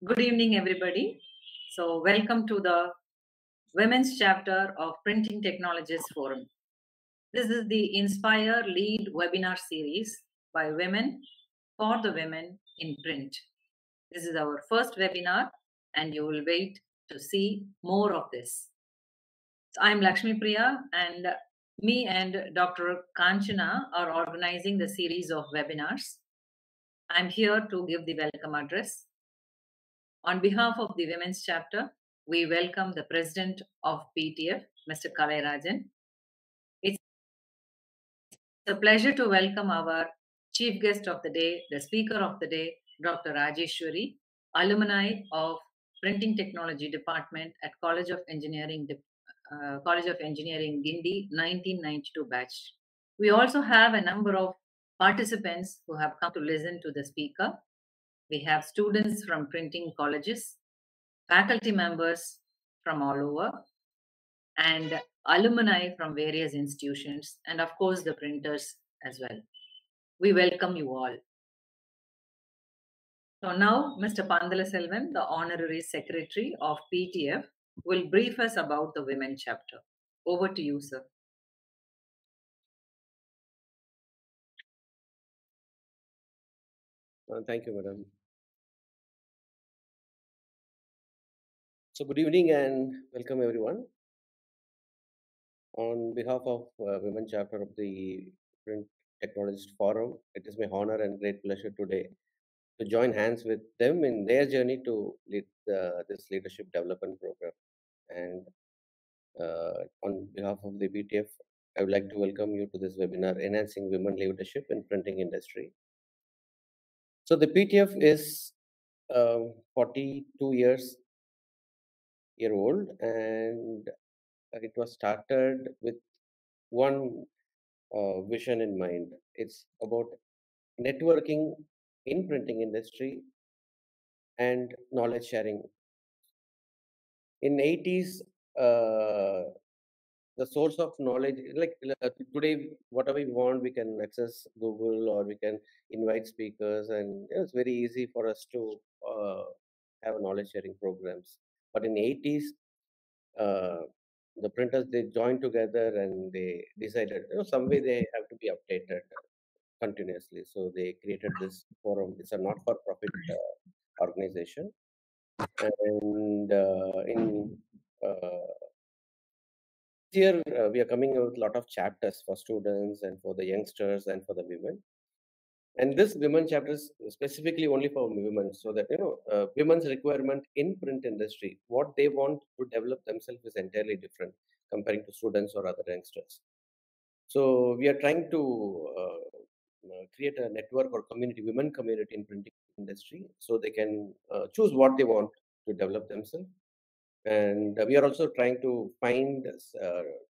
Good evening, everybody. So, welcome to the Women's chapter of Printing Technologies Forum. This is the Inspire Lead webinar series by women for the women in print. This is our first webinar, and you will wait to see more of this. So I'm Lakshmi Priya, and me and Dr. Kanchana are organizing the series of webinars. I'm here to give the welcome address. On behalf of the Women's Chapter, we welcome the President of PTF, Mr. Kavinkare. It's a pleasure to welcome our Chief Guest of the Day, the Speaker of the Day, Dr. Rajeshwari, alumni of Printing Technology Department at College of Engineering, Gindi, 1992 batch. We also have a number of participants who have come to listen to the speaker. We have students from printing colleges, faculty members from all over, and alumni from various institutions, and of course the printers as well. We welcome you all. So now Mr. Pandala Selvan, the Honorary Secretary of PTF, will brief us about the Women chapter. Over to you, sir. Thank you, madam. So good evening and welcome everyone. On behalf of Women Chapter of the Print Technologist Forum, it is my honor and great pleasure today to join hands with them in their journey to lead this leadership development program. And on behalf of the BTF, I would like to welcome you to this webinar, Enhancing Women Leadership in Printing Industry. So the PTF is 42 years old, and it was started with one vision in mind. It's about networking in printing industry and knowledge sharing. In 80s, the source of knowledge, like today, whatever we want, we can access Google or we can invite speakers, and it's very easy for us to have knowledge sharing programs. But in 80s, the printers, they joined together and they decided, some way they have to be updated continuously. So they created this forum. It's a not-for-profit organization, and in here we are coming up with a lot of chapters for students and for the youngsters and for the women. And this women chapter is specifically only for women, so that women's requirement in print industry, what they want to develop themselves is entirely different comparing to students or other youngsters. So we are trying to create a network or community, women community in printing industry, so they can choose what they want to develop themselves. And we are also trying to find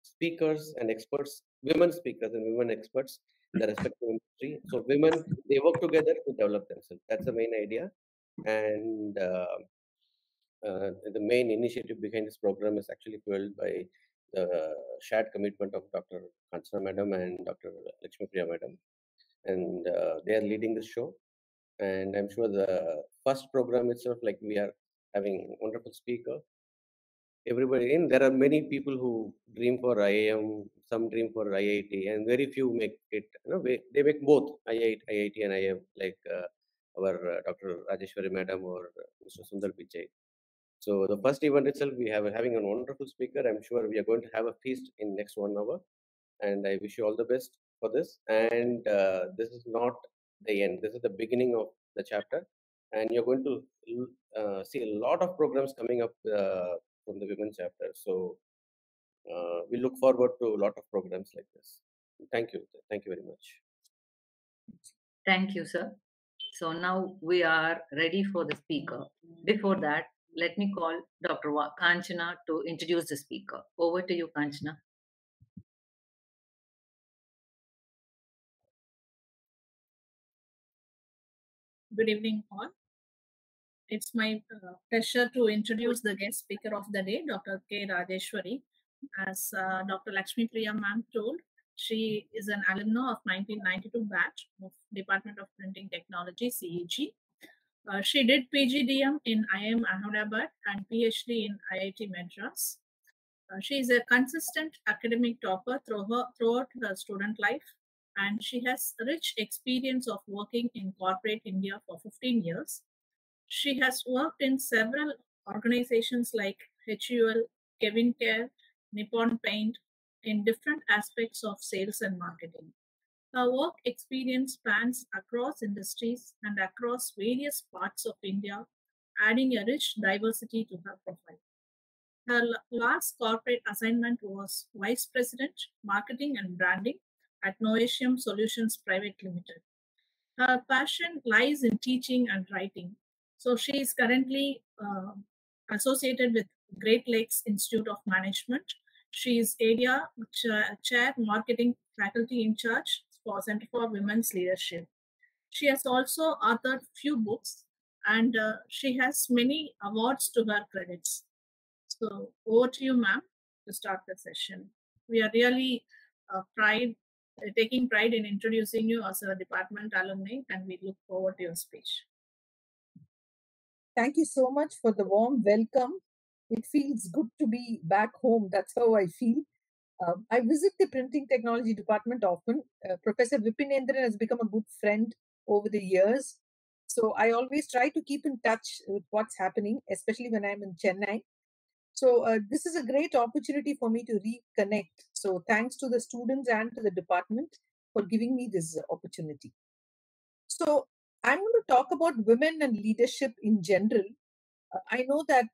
speakers and experts, women speakers and women experts in the respective industry. So women, they work together to develop themselves. That's the main idea. And the main initiative behind this program is actually fueled by the shared commitment of Dr. Kanchana Madam and Dr. Lakshmi Priya Madam. And they are leading the show. And I'm sure the first program itself, like we are having wonderful speaker. Everybody in, there are many people who dream for IIM, some dream for IIT, and very few make it. They make both IIT and IIM, like our Dr. Rajeshwari Madam or Mr. Sundar Pichai. So the first event itself, we have having a wonderful speaker. I'm sure we are going to have a feast in next 1 hour, and I wish you all the best for this. And this is not the end. This is the beginning of the chapter, and you're going to see a lot of programs coming up from the women chapter. So we look forward to a lot of programs like this. Thank you. Thank you very much. Thank you, sir. So now we are ready for the speaker. Before that, let me call Dr. Kanchana to introduce the speaker. Over to you, Kanchana. Good evening, all. It's my pleasure to introduce the guest speaker of the day, Dr. K. Rajeshwari. As Dr. Lakshmi Priya ma'am told, she is an alumna of 1992 batch of Department of Printing Technology, CEG. She did PGDM in IIM Ahmedabad and PhD in IIT Madras. She is a consistent academic topper throughout her student life, and she has rich experience of working in corporate India for 15 years. She has worked in several organizations like HUL, Cavinkare, Nippon Paint in different aspects of sales and marketing. Her work experience spans across industries and across various parts of India, adding a rich diversity to her profile. Her last corporate assignment was Vice President, Marketing and Branding at Novatium Solutions Private Limited. Her passion lies in teaching and writing. So she is currently associated with Great Lakes Institute of Management. She is area chair marketing faculty in charge for Center for Women's Leadership. She has also authored few books, and she has many awards to her credits. So over to you, ma'am, to start the session. We are really taking pride in introducing you as a department alumni, and we look forward to your speech. Thank you so much for the warm welcome. It feels good to be back home. That's how I feel. I visit the printing technology department often. Professor Vipinendran has become a good friend over the years. So I always try to keep in touch with what's happening, especially when I'm in Chennai. So this is a great opportunity for me to reconnect. So thanks to the students and to the department for giving me this opportunity. So I'm going to talk about women and leadership in general. I know that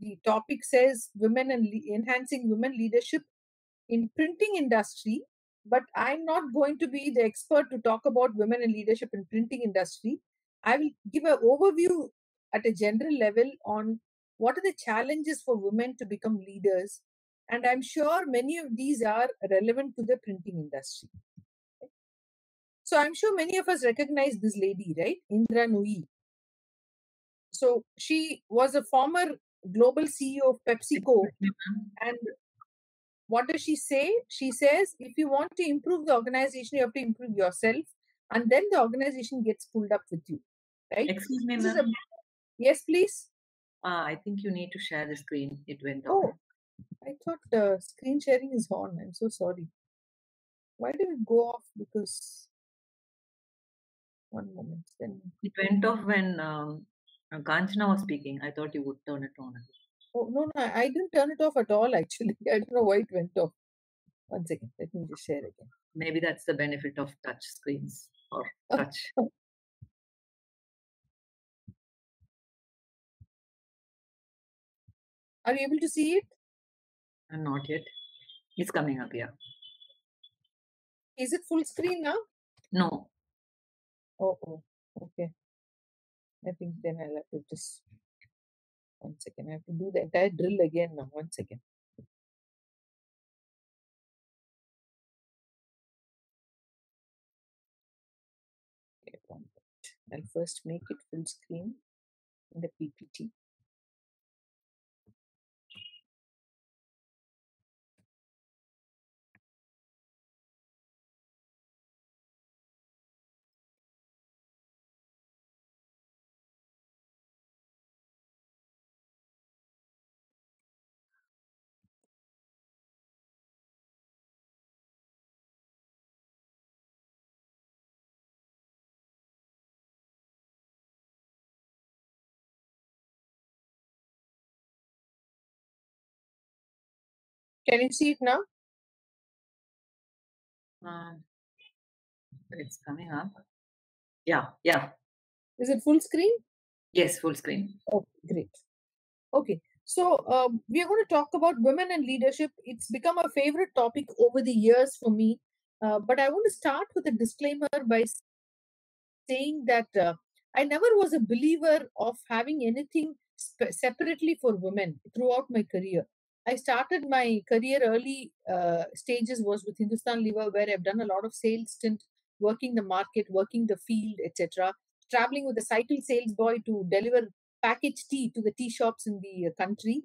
the topic says women and enhancing women leadership in printing industry, but I'm not going to be the expert to talk about women and leadership in printing industry. I will give an overview at a general level on what are the challenges for women to become leaders. And I'm sure many of these are relevant to the printing industry. So I'm sure many of us recognize this lady, right? Indra Nooyi. So she was a former global CEO of PepsiCo. And what does she say? She says, if you want to improve the organization, you have to improve yourself. And then the organization gets pulled up with you, right? Excuse me, ma'am. Yes, please. I think you need to share the screen. It went off. Oh, I thought screen sharing is on. I'm so sorry. Why did it go off? Because... One moment. Then it went off when Kanchana was speaking. I thought you would turn it on. Oh, no, I didn't turn it off at all, actually. I don't know why it went off. One second. Let me just share again. Maybe that's the benefit of touch screens or touch. Are you able to see it? Not yet. It's coming up, yeah. Is it full screen now? No. Oh, okay. I think then I'll have to just... One second. I have to do the entire drill again now. One second. I'll first make it full screen in the PPT. Can you see it now? It's coming up. Yeah. Is it full screen? Yes, full screen. Oh, great. Okay. So we are going to talk about women and leadership. It's become a favorite topic over the years for me. But I want to start with a disclaimer by saying that I never was a believer of having anything separately for women throughout my career. I started my career early stages was with Hindustan Lever, where I've done a lot of sales stint, working the market, working the field, etc. Traveling with a cycle sales boy to deliver packaged tea to the tea shops in the country.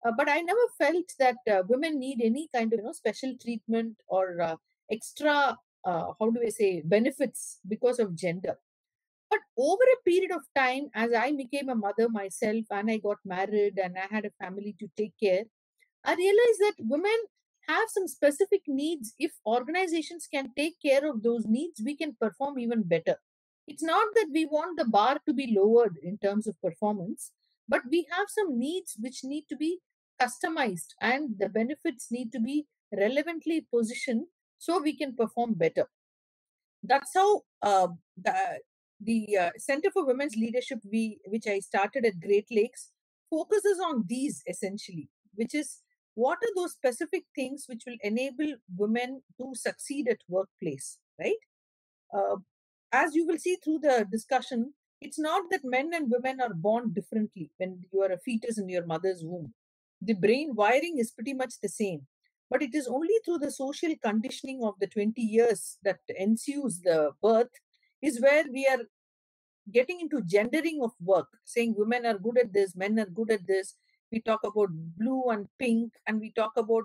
But I never felt that women need any kind of special treatment or extra, how do I say, benefits because of gender. But over a period of time, as I became a mother myself and I got married and I had a family to take care, I realized that women have some specific needs. If organizations can take care of those needs, we can perform even better. It's not that we want the bar to be lowered in terms of performance, but we have some needs which need to be customized and the benefits need to be relevantly positioned so we can perform better. That's how the Center for Women's Leadership, which I started at Great Lakes, focuses on these essentially, which is what are those specific things which will enable women to succeed at workplace, right? Uh, as you will see through the discussion, it's not that men and women are born differently when you are a fetus in your mother's womb. The brain wiring is pretty much the same. But it is only through the social conditioning of the 20 years that ensues the birth is where we are getting into gendering of work, saying women are good at this, men are good at this. We talk about blue and pink, and we talk about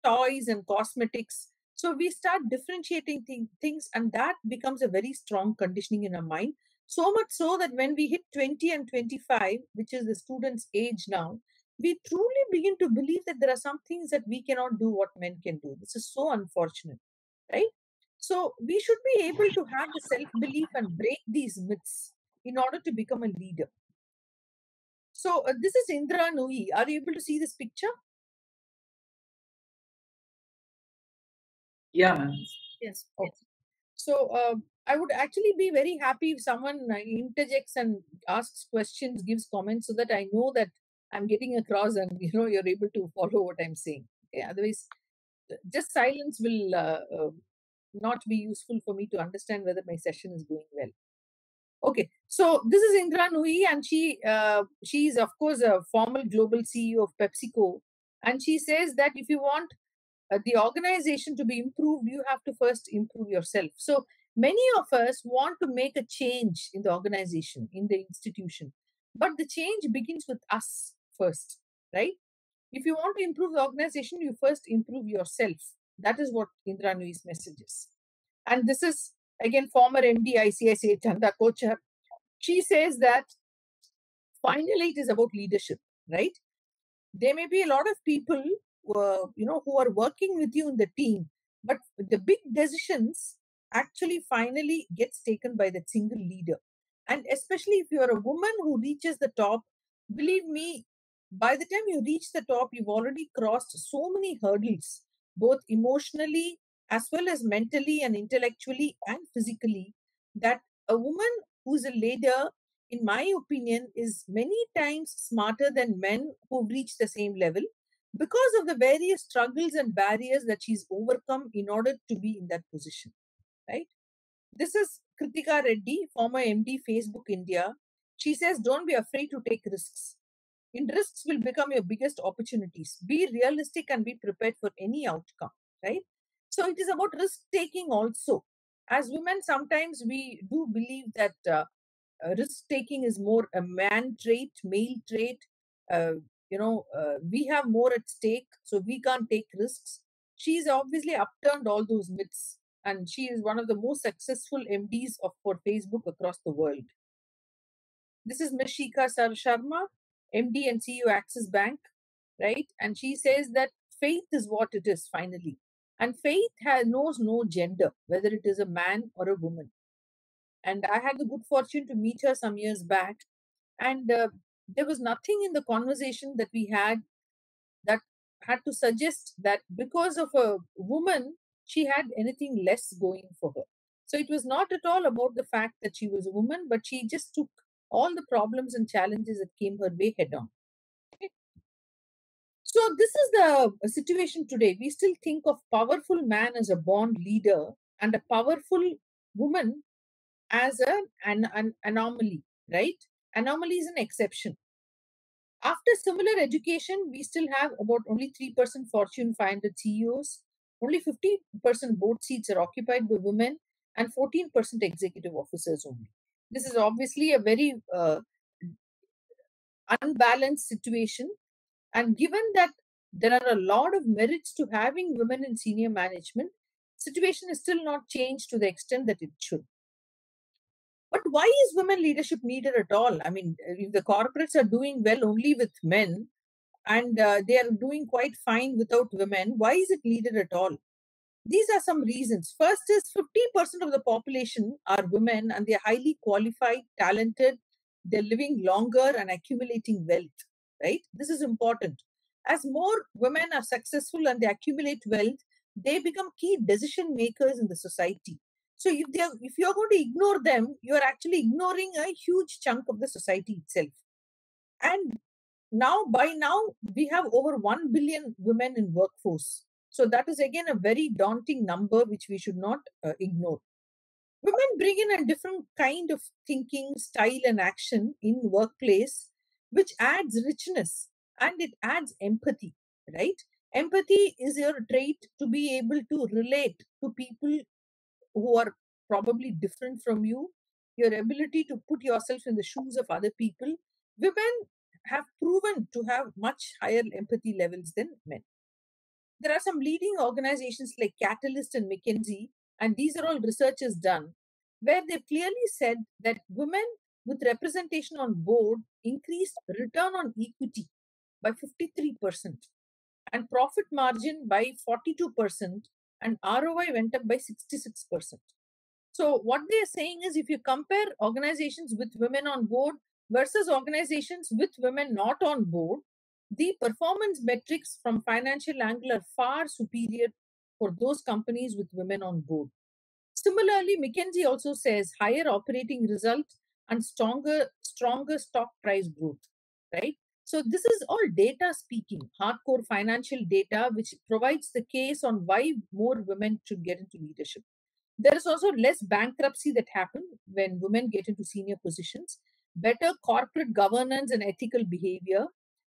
toys and cosmetics. So we start differentiating things, and that becomes a very strong conditioning in our mind. So much so that when we hit 20 and 25, which is the student's age now, we truly begin to believe that there are some things that we cannot do what men can do. This is so unfortunate, right? So we should be able to have the self-belief and break these myths in order to become a leader. So this is Indra Nui. Are you able to see this picture? Yeah, ma'am. Yes. Okay. So I would actually be very happy if someone interjects and asks questions, gives comments, so that I know that I'm getting across and you're able to follow what I'm saying. Okay? Otherwise, just silence will not be useful for me to understand whether my session is going well. Okay, so this is Indra Nui, and she is of course a former global CEO of PepsiCo, and she says that if you want the organization to be improved, you have to first improve yourself. So many of us want to make a change in the organization, in the institution, but the change begins with us first, right? If you want to improve the organization, you first improve yourself. That is what Indra Nui's message is. And this is again former MD ICICI Chanda Kochar. She says that finally it is about leadership, right? There may be a lot of people who are working with you in the team, but the big decisions actually finally gets taken by that single leader. And especially if you are a woman who reaches the top, believe me, by the time you reach the top, you've already crossed so many hurdles, both emotionally as well as mentally and intellectually and physically, that a woman who's a leader, in my opinion, is many times smarter than men who've reached the same level because of the various struggles and barriers that she's overcome in order to be in that position, right? This is Kritika Reddy, former MD, Facebook India. She says, don't be afraid to take risks. In risks will become your biggest opportunities. Be realistic and be prepared for any outcome, right? So it is about risk taking also. As women, sometimes we do believe that risk taking is more a man trait, male trait. We have more at stake, so we can't take risks. She's obviously upturned all those myths, and she is one of the most successful MDs for Facebook across the world. This is Ms. Shika Sharma, MD and CEO Axis Bank, right? And she says that faith is what it is finally. And faith knows no gender, whether it is a man or a woman. And I had the good fortune to meet her some years back. And there was nothing in the conversation that we had that had to suggest that because of a woman, she had anything less going for her. So it was not at all about the fact that she was a woman, but she just took all the problems and challenges that came her way head on. Okay. So this is the situation today. We still think of powerful man as a born leader and a powerful woman as an anomaly, right? Anomaly is an exception. After similar education, we still have about only 3% Fortune 500 CEOs, only 50% board seats are occupied by women, and 14% executive officers only. This is obviously a very unbalanced situation. And given that there are a lot of merits to having women in senior management, situation is still not changed to the extent that it should. But why is women leadership needed at all? I mean, if the corporates are doing well only with men and they are doing quite fine without women, why is it needed at all? These are some reasons. First is 50% of the population are women and they're highly qualified, talented, they're living longer and accumulating wealth, right? This is important. As more women are successful and they accumulate wealth, they become key decision makers in the society. So if you're going to ignore them, you're actually ignoring a huge chunk of the society itself. And by now, we have over 1 billion women in workforce. So that is again a very daunting number, which we should not ignore. Women bring in a different kind of thinking, style, and action in workplace, which adds richness and it adds empathy, right? Empathy is your trait to be able to relate to people who are probably different from you, your ability to put yourself in the shoes of other people. Women have proven to have much higher empathy levels than men. There are some leading organizations like Catalyst and McKinsey, and these are all researchers done, where they've clearly said that women with representation on board increased return on equity by 53% and profit margin by 42% and ROI went up by 66%. So what they're saying is if you compare organizations with women on board versus organizations with women not on board, the performance metrics from financial angle are far superior for those companies with women on board. Similarly, McKinsey also says higher operating results and stronger stock price growth, right? So this is all data speaking, hardcore financial data, which provides the case on why more women should get into leadership. There is also less bankruptcy that happen when women get into senior positions, better corporate governance and ethical behavior,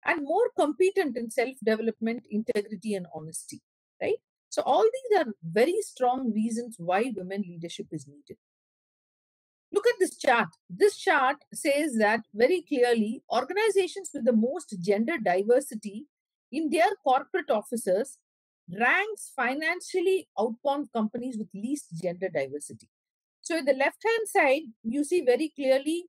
and more competent in self-development, integrity, and honesty, right? So all these are very strong reasons why women leadership is needed. Look at this chart. This chart says that very clearly organizations with the most gender diversity in their corporate officers ranks financially outbound companies with least gender diversity. So in the left-hand side, you see very clearly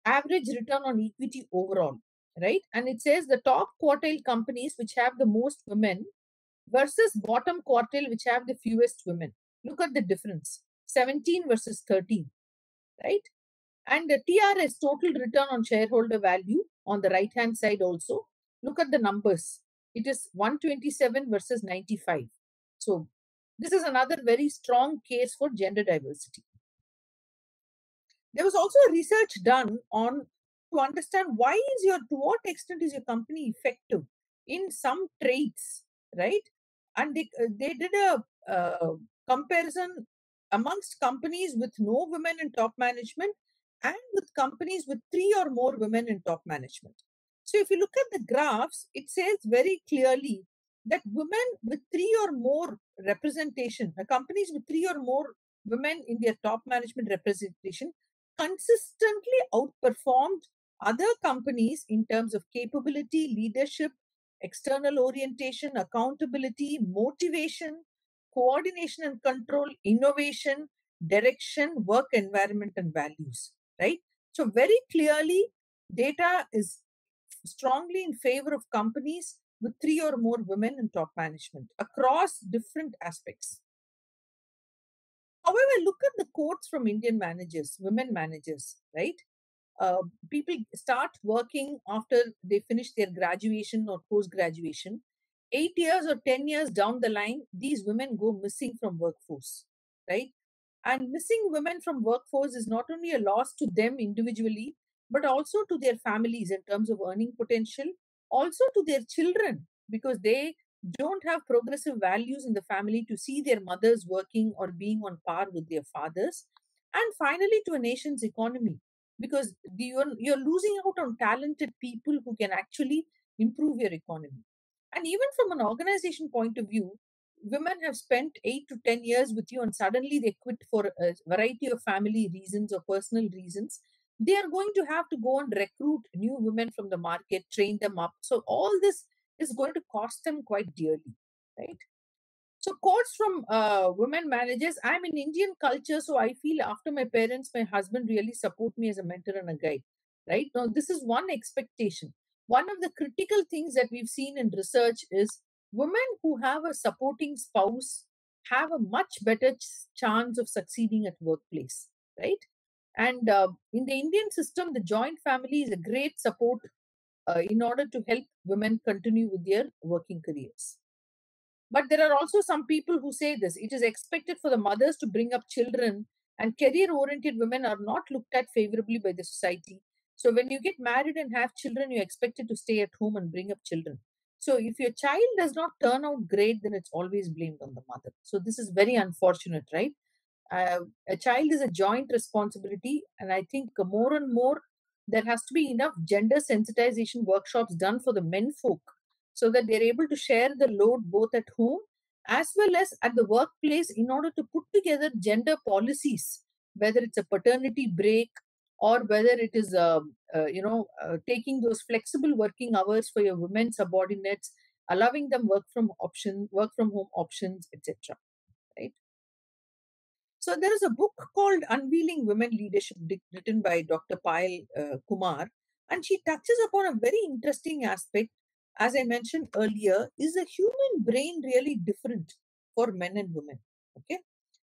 average return on equity overall, right? And it says the top quartile companies which have the most women versus bottom quartile which have the fewest women. Look at the difference, 17 versus 13, right? And the TRS, total return on shareholder value, on the right-hand side also. Look at the numbers. It is 127 versus 95. So this is another very strong case for gender diversity. There was also a research done on to understand to what extent is your company effective in some traits, right? And they did a comparison amongst companies with no women in top management and with companies with 3 or more women in top management. So if you look at the graphs, it says very clearly that women with 3 or more representation, companies with 3 or more women in their top management representation consistently outperformed other companies in terms of capability, leadership, external orientation, accountability, motivation, coordination and control, innovation, direction, work environment, and values, right? So very clearly, data is strongly in favor of companies with 3 or more women in top management across different aspects. However, look at the quotes from Indian managers, women managers, right? People start working after they finish their graduation or post-graduation. 8 years or 10 years down the line, these women go missing from workforce, right? And missing women from workforce is not only a loss to them individually, but also to their families in terms of earning potential, also to their children, because they don't have progressive values in the family to see their mothers working or being on par with their fathers. And finally, to a nation's economy, because you're losing out on talented people who can actually improve your economy. And even from an organization point of view, women have spent 8 to 10 years with you and suddenly they quit for a variety of family reasons or personal reasons. They are going to have to go and recruit new women from the market, train them up. So all this is going to cost them quite dearly, right? So quotes from women managers. I'm in Indian culture, so I feel after my parents, my husband really support me as a mentor and a guide. Right now, this is one expectation. One of the critical things that we've seen in research is women who have a supporting spouse have a much better chance of succeeding at workplace. Right, and in the Indian system, the joint family is a great support in order to help women continue with their working careers. But there are also some people who say this. It is expected for the mothers to bring up children, and career oriented women are not looked at favorably by the society. So, when you get married and have children, you're expected to stay at home and bring up children. So, if your child does not turn out great, then it's always blamed on the mother. So, this is very unfortunate, right? A child is a joint responsibility, and I think more and more there has to be enough gender sensitization workshops done for the men folk so that they're able to share the load both at home as well as at the workplace in order to put together gender policies, whether it's a paternity break or whether it is taking those flexible working hours for your women subordinates, allowing them work from home options, etc. Right. So there is a book called Unveiling Women Leadership written by Dr. Payal Kumar, and she touches upon a very interesting aspect. As I mentioned earlier, is the human brain really different for men and women? Okay,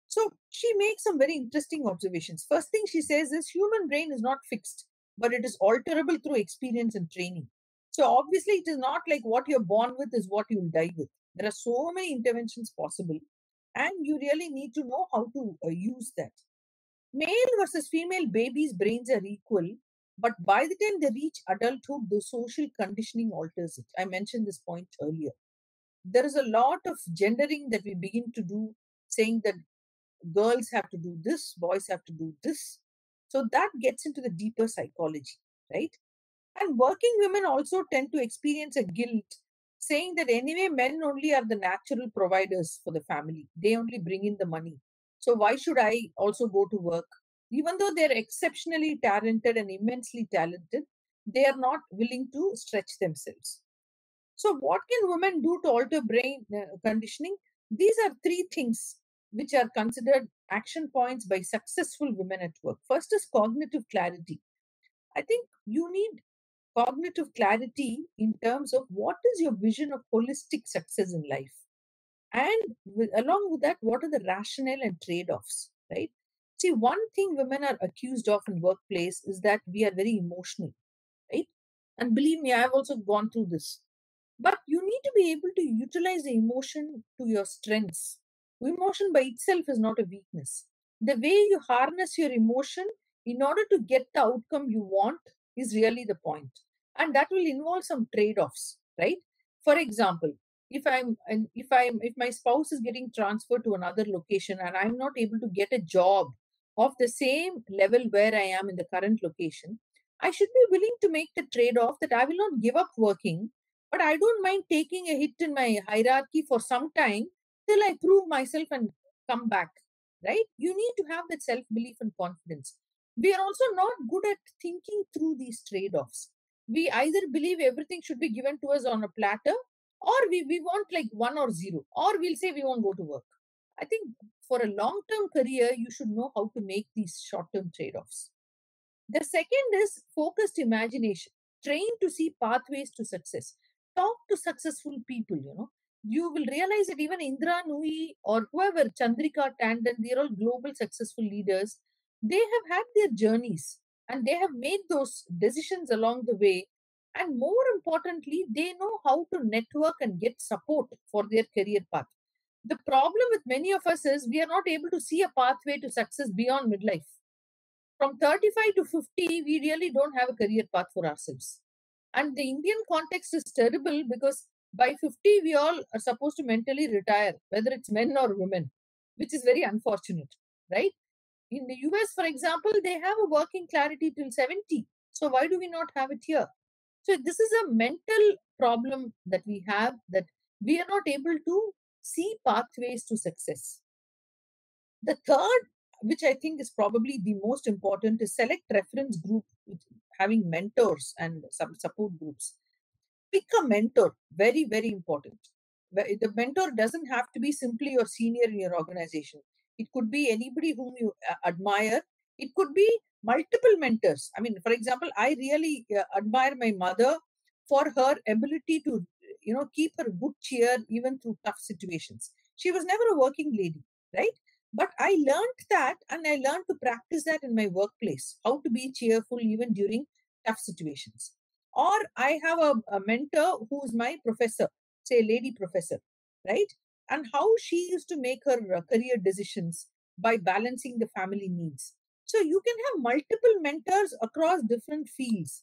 so she makes some very interesting observations. First thing she says is human brain is not fixed, but it is alterable through experience and training. So obviously, it is not like what you're born with is what you'll die with. There are so many interventions possible, and you really need to know how to use that. Male versus female babies' brains are equal, but by the time they reach adulthood, the social conditioning alters it. I mentioned this point earlier. There is a lot of gendering that we begin to do, saying that girls have to do this, boys have to do this. So that gets into the deeper psychology, right? And working women also tend to experience a guilt, saying that anyway, men only are the natural providers for the family. They only bring in the money. So why should I also go to work? Even though they're exceptionally talented and immensely talented, they are not willing to stretch themselves. So, what can women do to alter brain conditioning? These are three things which are considered action points by successful women at work. First is cognitive clarity. I think you need cognitive clarity in terms of what is your vision of holistic success in life. And along with that, what are the rationale and trade offs, right? See, one thing women are accused of in workplace is that we are very emotional, right? And believe me, I have also gone through this. But you need to be able to utilize the emotion to your strengths. Emotion by itself is not a weakness. The way you harness your emotion in order to get the outcome you want is really the point. And that will involve some trade-offs, right? For example, if my spouse is getting transferred to another location and I'm not able to get a job of the same level where I am in the current location, I should be willing to make the trade-off that I will not give up working, but I don't mind taking a hit in my hierarchy for some time till I prove myself and come back. Right? You need to have that self belief and confidence. We are also not good at thinking through these trade offs. We either believe everything should be given to us on a platter, or we want like 1 or 0, or we'll say we won't go to work. I think for a long term career, you should know how to make these short term trade offs. The second is focused imagination. Train to see pathways to success. Talk to successful people, You will realize that even Indra Nui or whoever, Chandrika Tandon, they're all global successful leaders. They have had their journeys and they have made those decisions along the way. And more importantly, they know how to network and get support for their career path. The problem with many of us is we are not able to see a pathway to success beyond midlife. From 35 to 50, we really don't have a career path for ourselves. And the Indian context is terrible because by 50, we all are supposed to mentally retire, whether it's men or women, which is very unfortunate, right? In the US, for example, they have a working clarity till 70. So why do we not have it here? So this is a mental problem that we have, that we are not able to see pathways to success. The third, which I think is probably the most important, is select reference group with having mentors and some support groups. Pick a mentor, very, very important. the mentor doesn't have to be simply your senior in your organization. It could be anybody whom you admire. It could be multiple mentors. I mean, for example, I really admire my mother for her ability to, keep her good cheer even through tough situations. She was never a working lady, right? But I learned that, and I learned to practice that in my workplace, how to be cheerful even during tough situations. Or I have a mentor who is my professor, say lady professor, right? And how she used to make her career decisions by balancing the family needs. So you can have multiple mentors across different fields,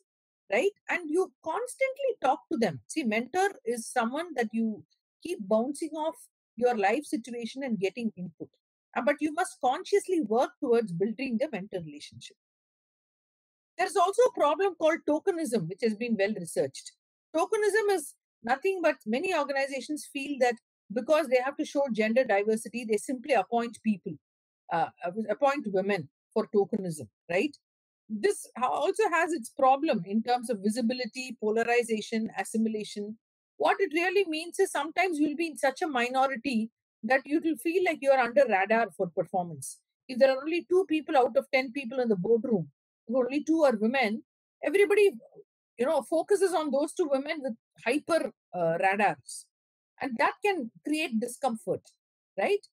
right? And you constantly talk to them. See, mentor is someone that you keep bouncing off your life situation and getting input. But you must consciously work towards building the mentor relationship. There's also a problem called tokenism, which has been well researched. Tokenism is nothing but many organizations feel that because they have to show gender diversity, they simply appoint people, appoint women for tokenism, right? This also has its problem in terms of visibility, polarization, assimilation. What it really means is sometimes you'll be in such a minority that you will feel like you're under radar for performance. If there are only 2 people out of 10 people in the boardroom, if only 2 are women, everybody, focuses on those 2 women with hyper radars. And that can create discomfort, right?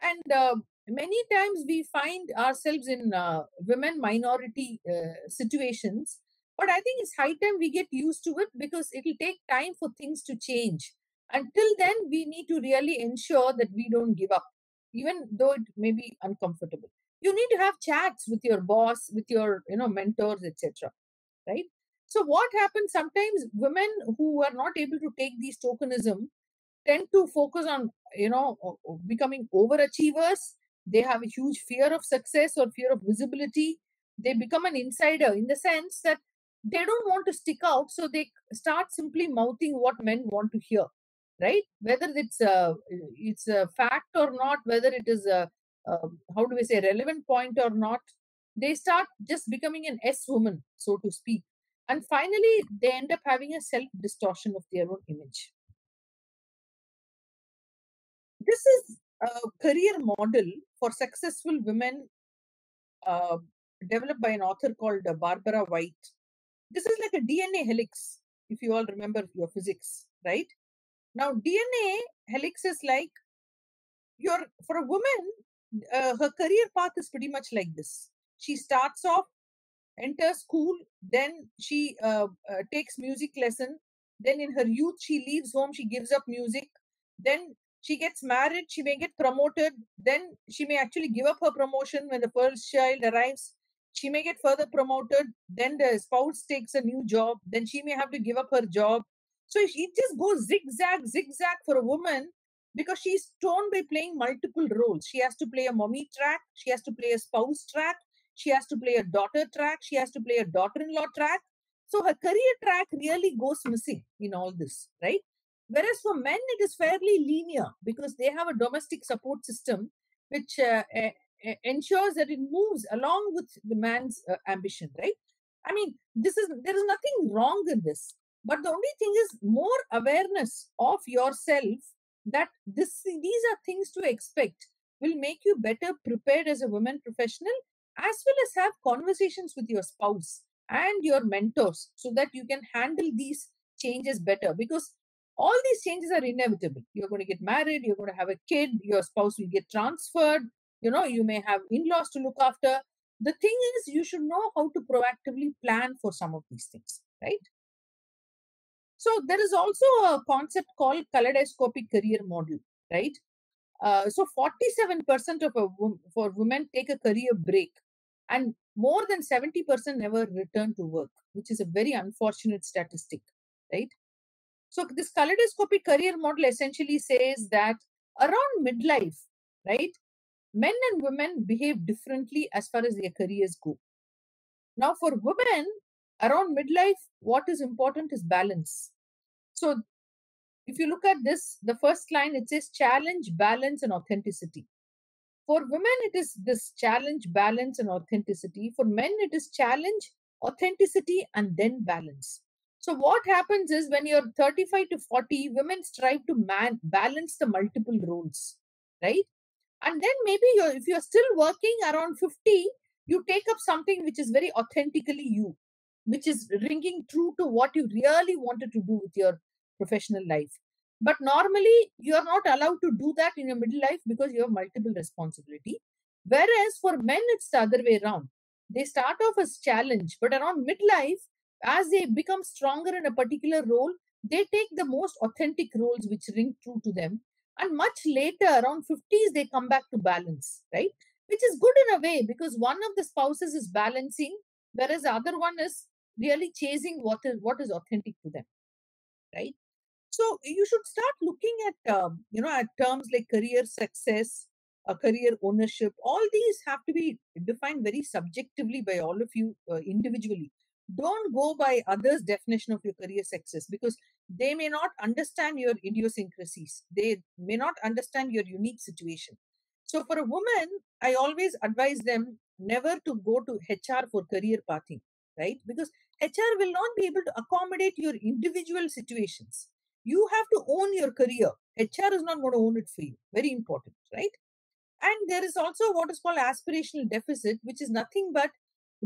And many times we find ourselves in women minority situations. But I think it's high time we get used to it, because it will take time for things to change. Until then, we need to really ensure that we don't give up, even though it may be uncomfortable. You need to have chats with your boss, with your mentors, etc. Right? So what happens sometimes, women who are not able to take these tokenism tend to focus on becoming overachievers. They have a huge fear of success or fear of visibility. They become an insider in the sense that they don't want to stick out, so they start simply mouthing what men want to hear, right? Whether it's a fact or not, whether it is a how do we say relevant point or not, they start just becoming an S woman, so to speak. And finally they end up having a self distortion of their own image. This is a career model for successful women uh, developed by an author called Barbara White. This is like a DNA helix, if you all remember your physics, right? Now, DNA helix is like for a woman, her career path is pretty much like this. She starts off, enters school, then she takes music lesson. Then in her youth, she leaves home, she gives up music. Then she gets married, she may get promoted. Then she may actually give up her promotion when the first child arrives. She may get further promoted. Then the spouse takes a new job. Then she may have to give up her job. So it just goes zigzag, zigzag for a woman, because she's torn by playing multiple roles. She has to play a mommy track, she has to play a spouse track, she has to play a daughter track, she has to play a daughter-in-law track. So her career track really goes missing in all this, right? Whereas for men, it is fairly linear, because they have a domestic support system which ensures that it moves along with the man's ambition, right? I mean, there is nothing wrong in this, but the only thing is more awareness of yourself, that these are things to expect, will make you better prepared as a woman professional, as well as have conversations with your spouse and your mentors, so that you can handle these changes better. Because all these changes are inevitable. You're going to get married, you're going to have a kid, your spouse will get transferred, you may have in-laws to look after. The thing is, you should know how to proactively plan for some of these things, right? So there is also a concept called kaleidoscopic career model, right? So 47% for women take a career break, and more than 70% never return to work, which is a very unfortunate statistic, right? So this kaleidoscopic career model essentially says that around midlife, right, men and women behave differently as far as their careers go. Now, for women, around midlife, what is important is balance. So if you look at this, the first line, it says challenge, balance, and authenticity. For women, it is this challenge, balance, and authenticity. For men, it is challenge, authenticity, and then balance. So what happens is when you're 35 to 40, women strive to balance the multiple roles, right? And then maybe if you're still working around 50, you take up something which is very authentically you, which is ringing true to what you really wanted to do with your professional life. But normally, you're not allowed to do that in your middle life because you have multiple responsibility. Whereas for men, it's the other way around. They start off as challenge, but around midlife, as they become stronger in a particular role, they take the most authentic roles which ring true to them. And much later, around 50s, they come back to balance, right? Which is good in a way because one of the spouses is balancing, whereas the other one is really chasing what is authentic to them, right? So you should start looking at at terms like career success, career ownership. All these have to be defined very subjectively by all of you individually. Don't go by others' definition of your career success because they may not understand your idiosyncrasies. They may not understand your unique situation. So for a woman, I always advise them never to go to HR for career pathing, right? Because HR will not be able to accommodate your individual situations. You have to own your career. HR is not going to own it for you. Very important, right? And there is also what is called aspirational deficit, which is nothing but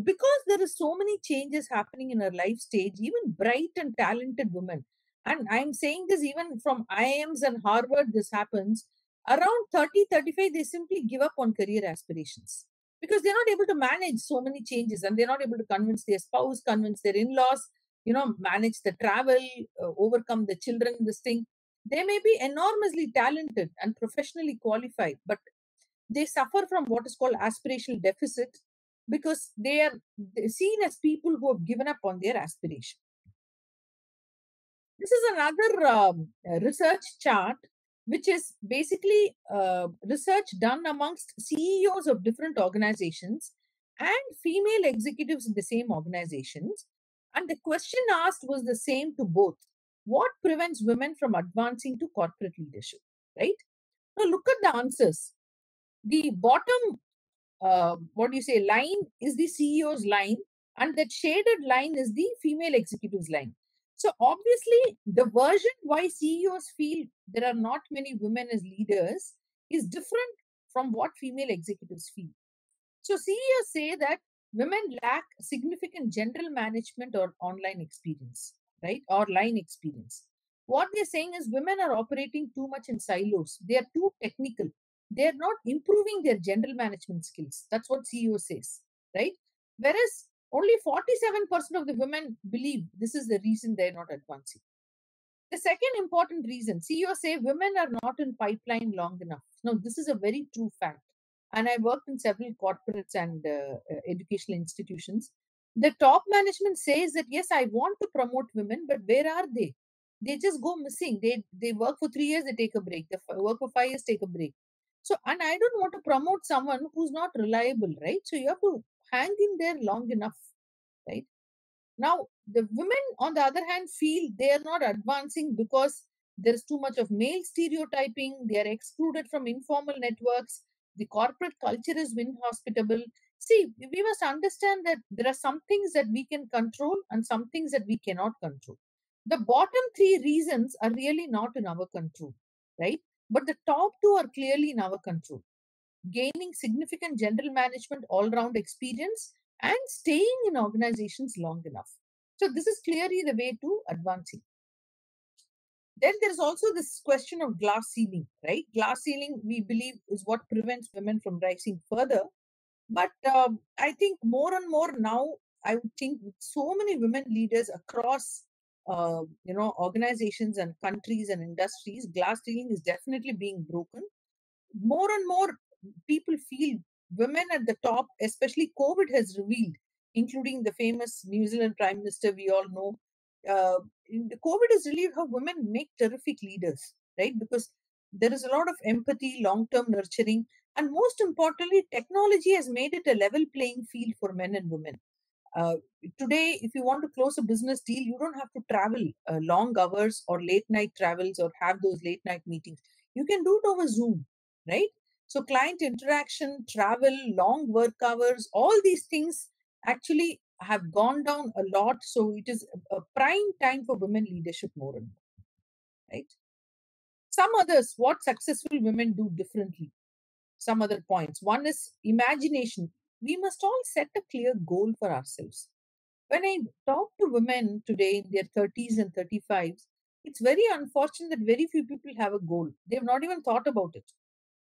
because there is so many changes happening in her life stage, even bright and talented women. And I'm saying this even from IIMs and Harvard, this happens. Around 30, 35, they simply give up on career aspirations because they're not able to manage so many changes and they're not able to convince their spouse, convince their in-laws, manage the travel, overcome the children, this thing. They may be enormously talented and professionally qualified, but they suffer from what is called aspirational deficit because they are seen as people who have given up on their aspiration. This is another research chart, which is basically research done amongst CEOs of different organizations and female executives in the same organizations. And the question asked was the same to both. What prevents women from advancing to corporate leadership, right? Now look at the answers. The bottom, line is the CEO's line, and that shaded line is the female executive's line. So obviously, the version why CEOs feel there are not many women as leaders is different from what female executives feel. So CEOs say that women lack significant general management or online experience, right? Or line experience. What they're saying is women are operating too much in silos. They are too technical. They're not improving their general management skills. That's what CEO says, right? Whereas only 47% of the women believe this is the reason they're not advancing. The second important reason, CEOs say women are not in pipeline long enough. Now, this is a very true fact. And I worked in several corporates and educational institutions. The top management says that, yes, I want to promote women, but where are they? They just go missing. They work for 3 years, they take a break. They work for 5 years, take a break. So, and I don't want to promote someone who's not reliable, right? So you have to hang in there long enough, right? Now, the women, on the other hand, feel they are not advancing because there is too much of male stereotyping. They are excluded from informal networks. The corporate culture is inhospitable. See, we must understand that there are some things that we can control and some things that we cannot control. The bottom three reasons are really not in our control, right? But the top two are clearly in our control. Gaining significant general management all-round experience and staying in organizations long enough. So this is clearly the way to advancing. Then there's also this question of glass ceiling, right? Glass ceiling, we believe, is what prevents women from rising further. But I think more and more now, I would think with so many women leaders across, organizations and countries and industries, glass ceiling is definitely being broken. More and more people feel women at the top, especially COVID has revealed, including the famous New Zealand Prime Minister, we all know. The COVID has revealed how women make terrific leaders, right? Because there is a lot of empathy, long-term nurturing, and most importantly, technology has made it a level playing field for men and women. Today, if you want to close a business deal, you don't have to travel long hours or late night travels or have those late night meetings. You can do it over Zoom, right? So client interaction, travel, long work hours, all these things actually have gone down a lot. So it is a prime time for women leadership more and more, right? Some others, what successful women do differently. Some other points. One is imagination. We must all set a clear goal for ourselves. When I talk to women today in their 30s and 35s, it's very unfortunate that very few people have a goal. They've not even thought about it,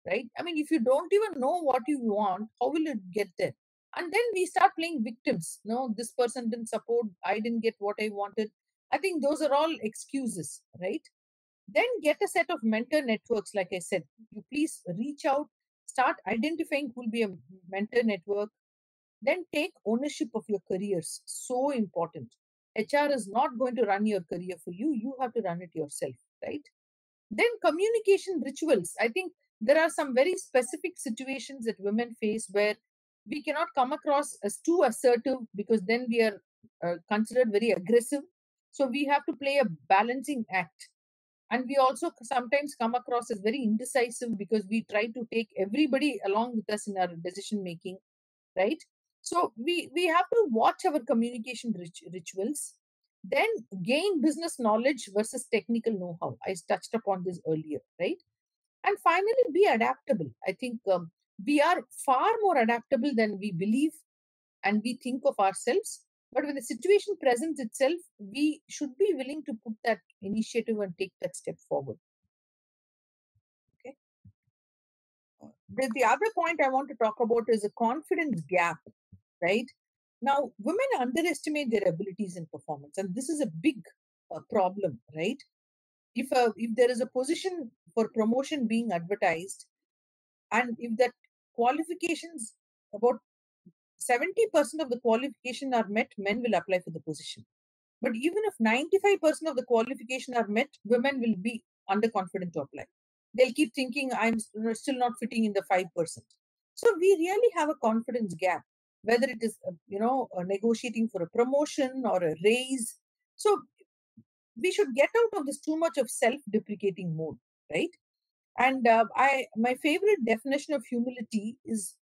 right? I mean, if you don't even know what you want, how will you get there? And then we start playing victims. No, this person didn't support, I didn't get what I wanted. I think those are all excuses, right? Then get a set of mentor networks, like I said. You please reach out, start identifying who will be a mentor network, then take ownership of your careers. So important. HR is not going to run your career for you. You have to run it yourself, right? Then communication rituals. I think there are some very specific situations that women face where we cannot come across as too assertive, because then we are considered very aggressive. So we have to play a balancing act. And we also sometimes come across as very indecisive, because we try to take everybody along with us in our decision making, right? So we have to watch our communication rituals. Then gain business knowledge versus technical know-how. I touched upon this earlier, right? And finally, be adaptable. I think we are far more adaptable than we believe and we think of ourselves. But when the situation presents itself, we should be willing to put that initiative and take that step forward. Okay. The other point I want to talk about is a confidence gap, right? Now, women underestimate their abilities and performance, and this is a big problem, right? If there is a position for promotion being advertised, and if that qualifications, about 70% of the qualification are met, men will apply for the position. But even if 95% of the qualification are met, women will be underconfident to apply. They'll keep thinking, I'm still not fitting in the 5%. So we really have a confidence gap, whether it is, negotiating for a promotion or a raise. So we should get out of this too much of self-deprecating mode, right? And my favorite definition of humility is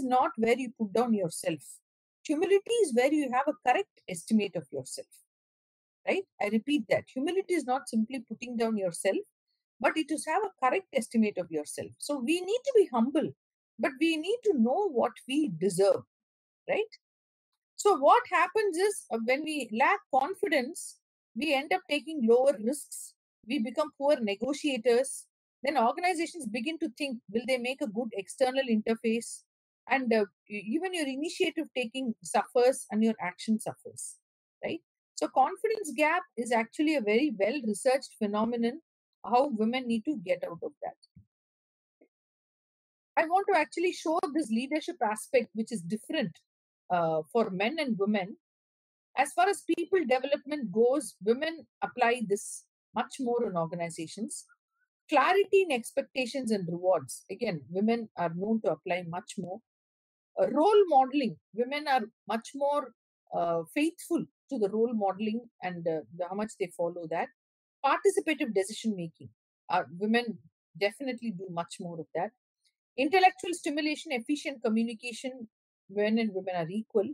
not where you put down yourself. Humility is where you have a correct estimate of yourself, right? I repeat that. Humility is not simply putting down yourself, but it is have a correct estimate of yourself. So we need to be humble, but we need to know what we deserve, right? So what happens is, when we lack confidence, we end up taking lower risks. We become poor negotiators. Then organizations begin to think, will they make a good external interface? And even your initiative taking suffers and your action suffers, right? So confidence gap is actually a very well researched phenomenon, how women need to get out of that. I want to actually show this leadership aspect, which is different for men and women. As far as people development goes, women apply this much more in organizations. Clarity in expectations and rewards. Again, women are known to apply much more. Role modeling. Women are much more faithful to the role modeling and how much they follow that. Participative decision making. Women definitely do much more of that. Intellectual stimulation, efficient communication, men and women are equal.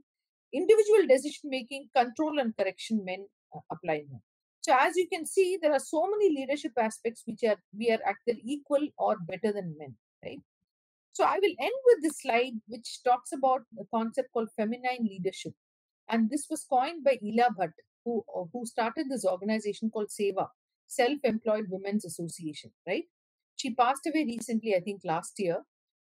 Individual decision making, control and correction, men apply more. So as you can see, there are so many leadership aspects which we are either equal or better than men, right? So I will end with this slide, which talks about a concept called feminine leadership. And this was coined by Ila Bhatt, who started this organization called SEVA, Self-Employed Women's Association, right? She passed away recently, I think last year.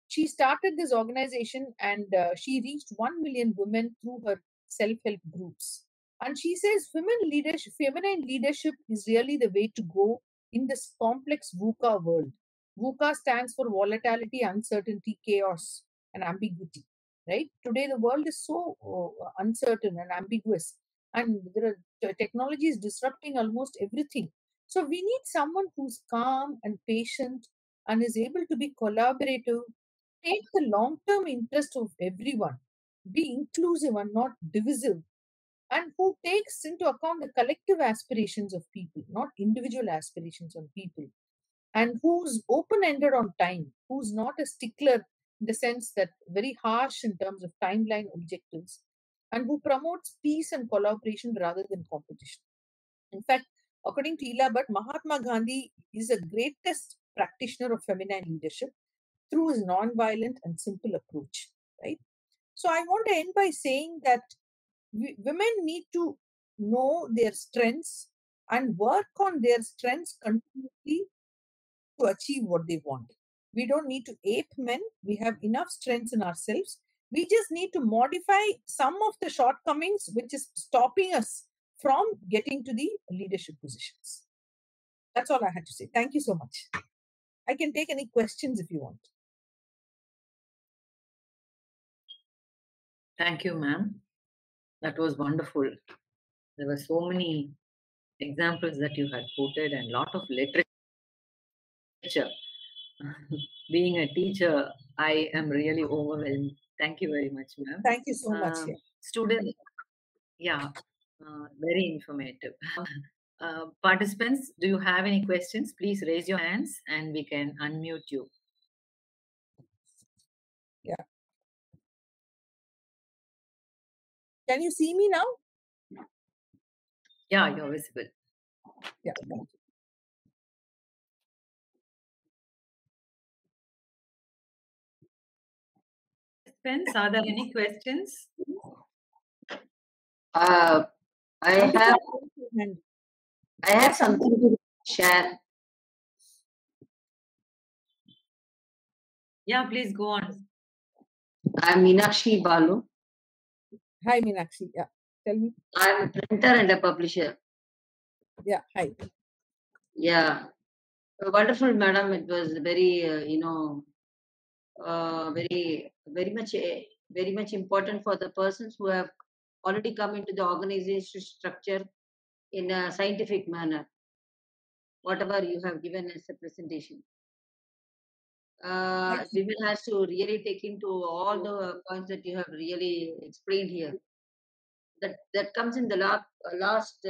She started this organization and she reached 1 million women through her self-help groups. And she says feminine leadership is really the way to go in this complex VUCA world. VUCA stands for volatility, uncertainty, chaos, and ambiguity, right? Today, the world is so uncertain and ambiguous, and technology is disrupting almost everything. So we need someone who's calm and patient and is able to be collaborative, take the long-term interest of everyone, be inclusive and not divisive, and who takes into account the collective aspirations of people, not individual aspirations of people, and who's open-ended on time, who's not a stickler in the sense that very harsh in terms of timeline objectives. and who promotes peace and collaboration rather than competition. In fact, according to Ila, Mahatma Gandhi is the greatest practitioner of feminine leadership through his non-violent and simple approach, right? So I want to end by saying that women need to know their strengths and work on their strengths continuously to achieve what they want. We don't need to ape men. We have enough strengths in ourselves. We just need to modify some of the shortcomings which is stopping us from getting to the leadership positions. That's all I had to say. Thank you so much. I can take any questions if you want. Thank you, ma'am. That was wonderful. There were so many examples that you had quoted and lot of literature. Being a teacher, I am really overwhelmed. Thank you very much, ma'am. Thank you so much. Students, very informative. Participants, do you have any questions? Please raise your hands and we can unmute you. Yeah. Can you see me now? Yeah, you're visible. Yeah, thank you. Participants, are there any questions? I have something to share. Yeah, please go on. I'm Meenakshi Balu. Hi, Meenakshi. Yeah, tell me. I'm a printer and a publisher. Yeah, hi. Yeah, wonderful, madam. It was very, very much important for the persons who have already come into the organization structure in a scientific manner. Whatever you have given as a presentation. Women has to really take into all the points that you have really explained here. That comes in the last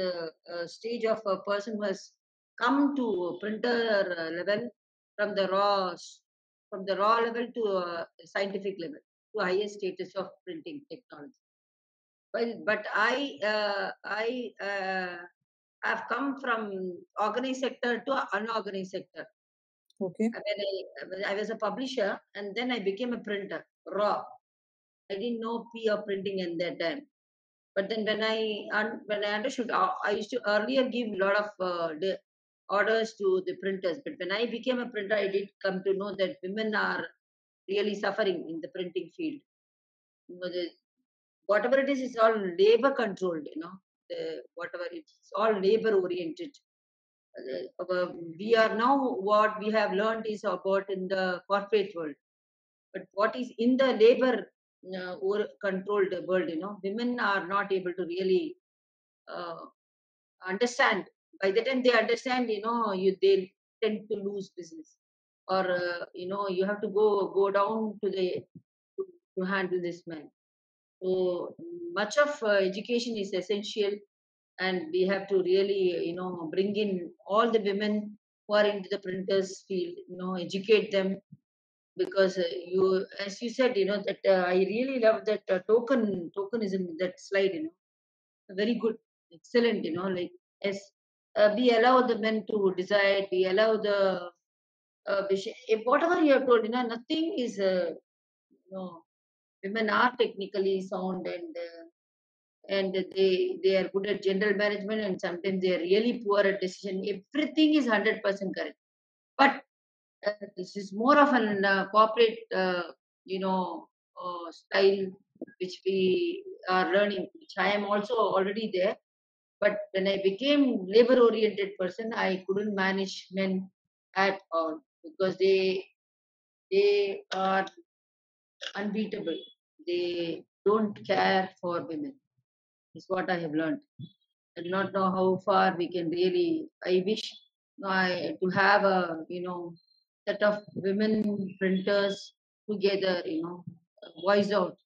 stage of a person who has come to printer level from the raw level to scientific level to highest status of printing technology. But I have come from organized sector to unorganized sector. Okay. When I was a publisher, and then I became a printer, raw. I didn't know P of printing in that time. But then when I understood, I used to earlier give a lot of the orders to the printers. But when I became a printer, I did come to know that women are really suffering in the printing field. Whatever it is, it's all labor controlled. Whatever it's all labor oriented. We are now what we have learned is about in the corporate world, but what is in the labor controlled world, women are not able to really understand. By the time they understand, they tend to lose business, or you have to go down to handle this man. So much of education is essential, and we have to really bring in all the women who are into the printers field, educate them, because you, as you said, that I really love that tokenism, that slide, very good, excellent, like, as we allow the men to decide, we allow the if whatever you have told, nothing is women are technically sound, and they are good at general management, and sometimes they are really poor at decision. Everything is 100% correct, but this is more of an corporate style which we are learning, which I am also already there. But when I became labor oriented person, I couldn't manage men at all, because they are unbeatable. They don't care for women, is what I have learned. I do not know how far we can really. I wish to have a set of women printers together. Voice out.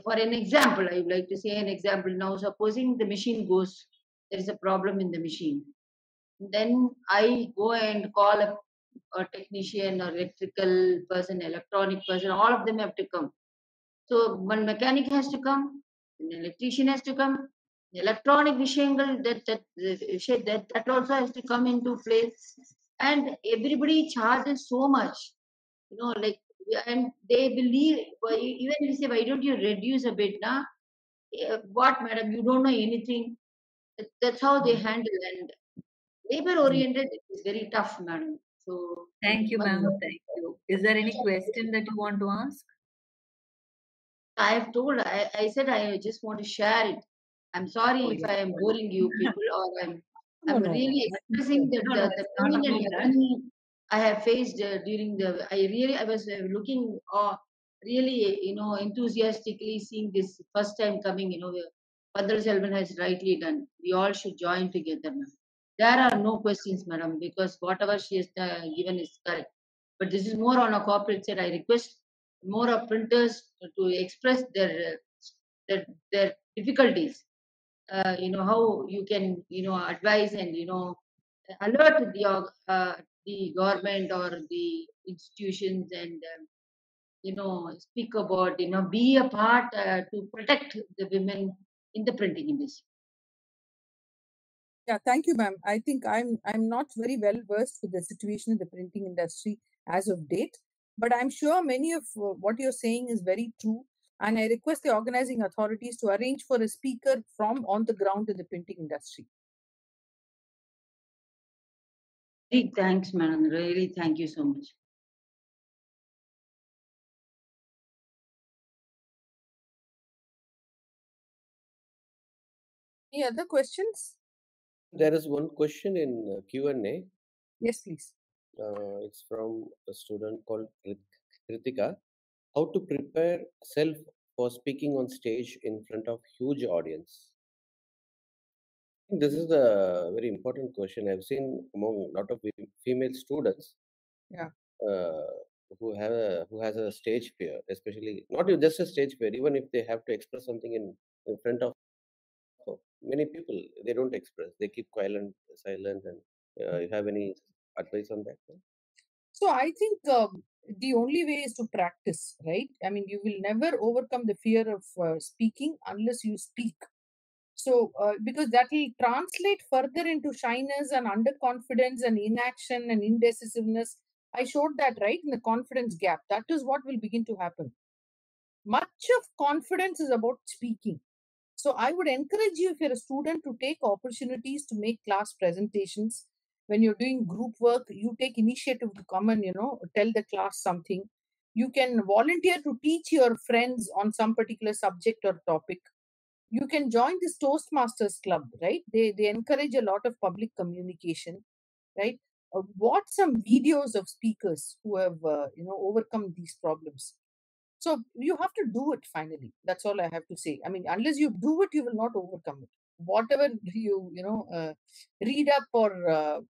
For an example, I would like to say an example now. Supposing the machine goes, there is a problem in the machine. Then I go and call a technician or electrical person, electronic person. All of them have to come. So one mechanic has to come, An electrician has to come. Electronic vishayangal that also has to come into place. And everybody charges so much, like, and they believe, even we say, why don't you reduce a bit now? What, madam, you don't know anything. That's how they handle. And labor oriented is very tough, madam. So Thank you, ma'am. Thank you. Is there any question that you want to ask? I have told, I said I just want to share it. I'm sorry if I am boring you people, or No, I'm no, really expressing the, No, no, the it's not pain and about that. agony I have faced during the. I was looking, really, enthusiastically seeing this first time coming. Padal Selvan has rightly done. We all should join together, ma'am. There are no questions, madam, because whatever she has given is correct. But this is more on a corporate side. I request more of printers to express their difficulties. How you can advise and alert the government or the institutions, and speak about, be a part to protect the women in the printing industry. Yeah, thank you, ma'am. I think I'm not very well versed with the situation in the printing industry as of date, but I'm sure many of what you're saying is very true. And I request the organizing authorities to arrange for a speaker from on the ground in the printing industry. Big thanks, madam. Really, thank you so much. Any other questions? There is one question in Q&A. Yes, please. It's from a student called Kritika. How to prepare self for speaking on stage in front of huge audience? This is a very important question. I've seen among a lot of female students, Yeah. who has a stage fear, especially not just a stage fear. Even if they have to express something in front of many people, they don't express. They keep silent. And you have any advice on that? So I think the only way is to practice, right? I mean, you will never overcome the fear of speaking unless you speak. So, because that will translate further into shyness and underconfidence and inaction and indecisiveness. I showed that, right, in the confidence gap. That is what will begin to happen. Much of confidence is about speaking. So, I would encourage you, if you're a student, to take opportunities to make class presentations. When you're doing group work, you take initiative to come and, tell the class something. You can volunteer to teach your friends on some particular subject or topic. You can join this Toastmasters club, right? They encourage a lot of public communication, right? Watch some videos of speakers who have overcome these problems. So you have to do it finally. That's all I have to say. I mean, unless you do it, you will not overcome it. Whatever read up or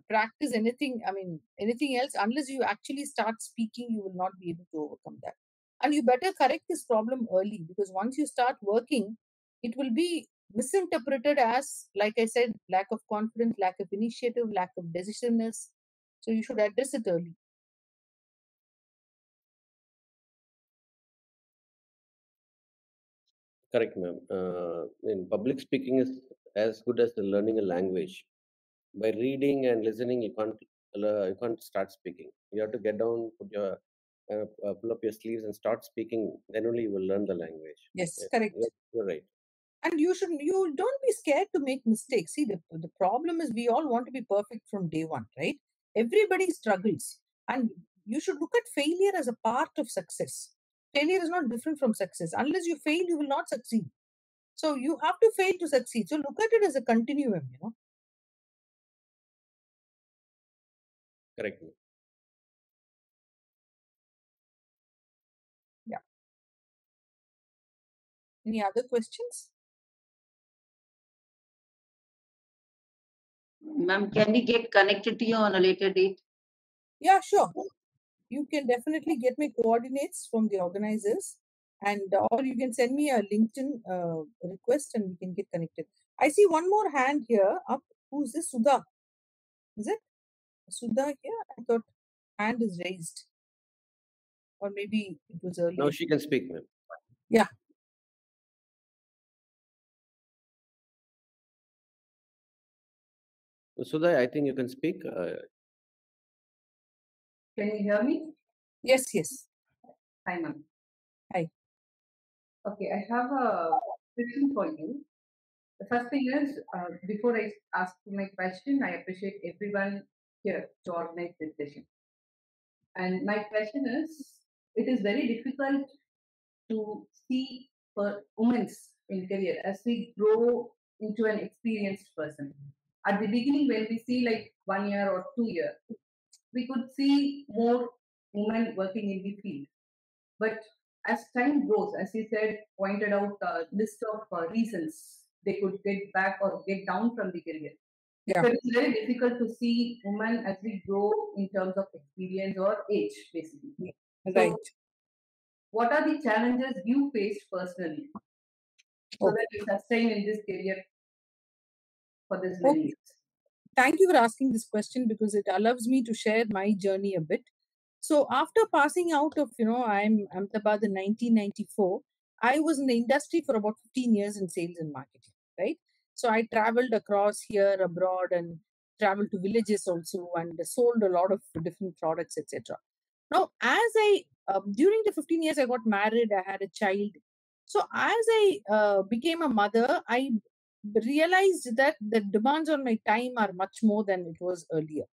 practice anything, I mean, anything else, unless you actually start speaking, you will not be able to overcome that. And you better correct this problem early, because once you start working, it will be misinterpreted as, like I said, lack of confidence, lack of initiative, lack of decisiveness. So you should address it early. Correct, ma'am. In public speaking is as good as the learning a language. By reading and listening, you can't start speaking. You have to get down, pull up your sleeves and start speaking. Then only you will learn the language. Yes, correct. You're right. And you don't be scared to make mistakes. See, the problem is we all want to be perfect from day one, right? Everybody struggles. And you should look at failure as a part of success. Failure is not different from success. Unless you fail, you will not succeed. So you have to fail to succeed. So look at it as a continuum. Correct. Yeah. Any other questions? Ma'am, can we get connected to you on a later date? Yeah, sure. You can definitely get my coordinates from the organizers, and or you can send me a LinkedIn request and we can get connected. I see one more hand here up. Who's this? Sudha. Is it Sudha here? I thought hand is raised, or maybe it was earlier. Now she can speak, ma'am. Yeah. Sudha, I think you can speak. Can you hear me? Yes, yes. Hi, ma'am. Hi. Okay, I have a question for you. The first thing is, before I ask my question, I appreciate everyone here to organize this session. And my question is, it is very difficult to see for women in career as we grow into an experienced person. At the beginning, when we see like 1 year or 2 year, we could see more women working in the field. But as time goes, as you said, pointed out a list of reasons they could get back or get down from the career. Yeah. So it's very difficult to see women as we grow in terms of experience or age, basically. Right. So, what are the challenges you faced personally so that you sustain in this career for this many years? Thank you for asking this question because it allows me to share my journey a bit. So after passing out of, I'm Ahmedabad in 1994, I was in the industry for about 15 years in sales and marketing, right? So I traveled across here, abroad, and traveled to villages also, and sold a lot of different products, etc. Now, during the 15 years, I got married, I had a child. So as I became a mother, I realized that the demands on my time are much more than it was earlier.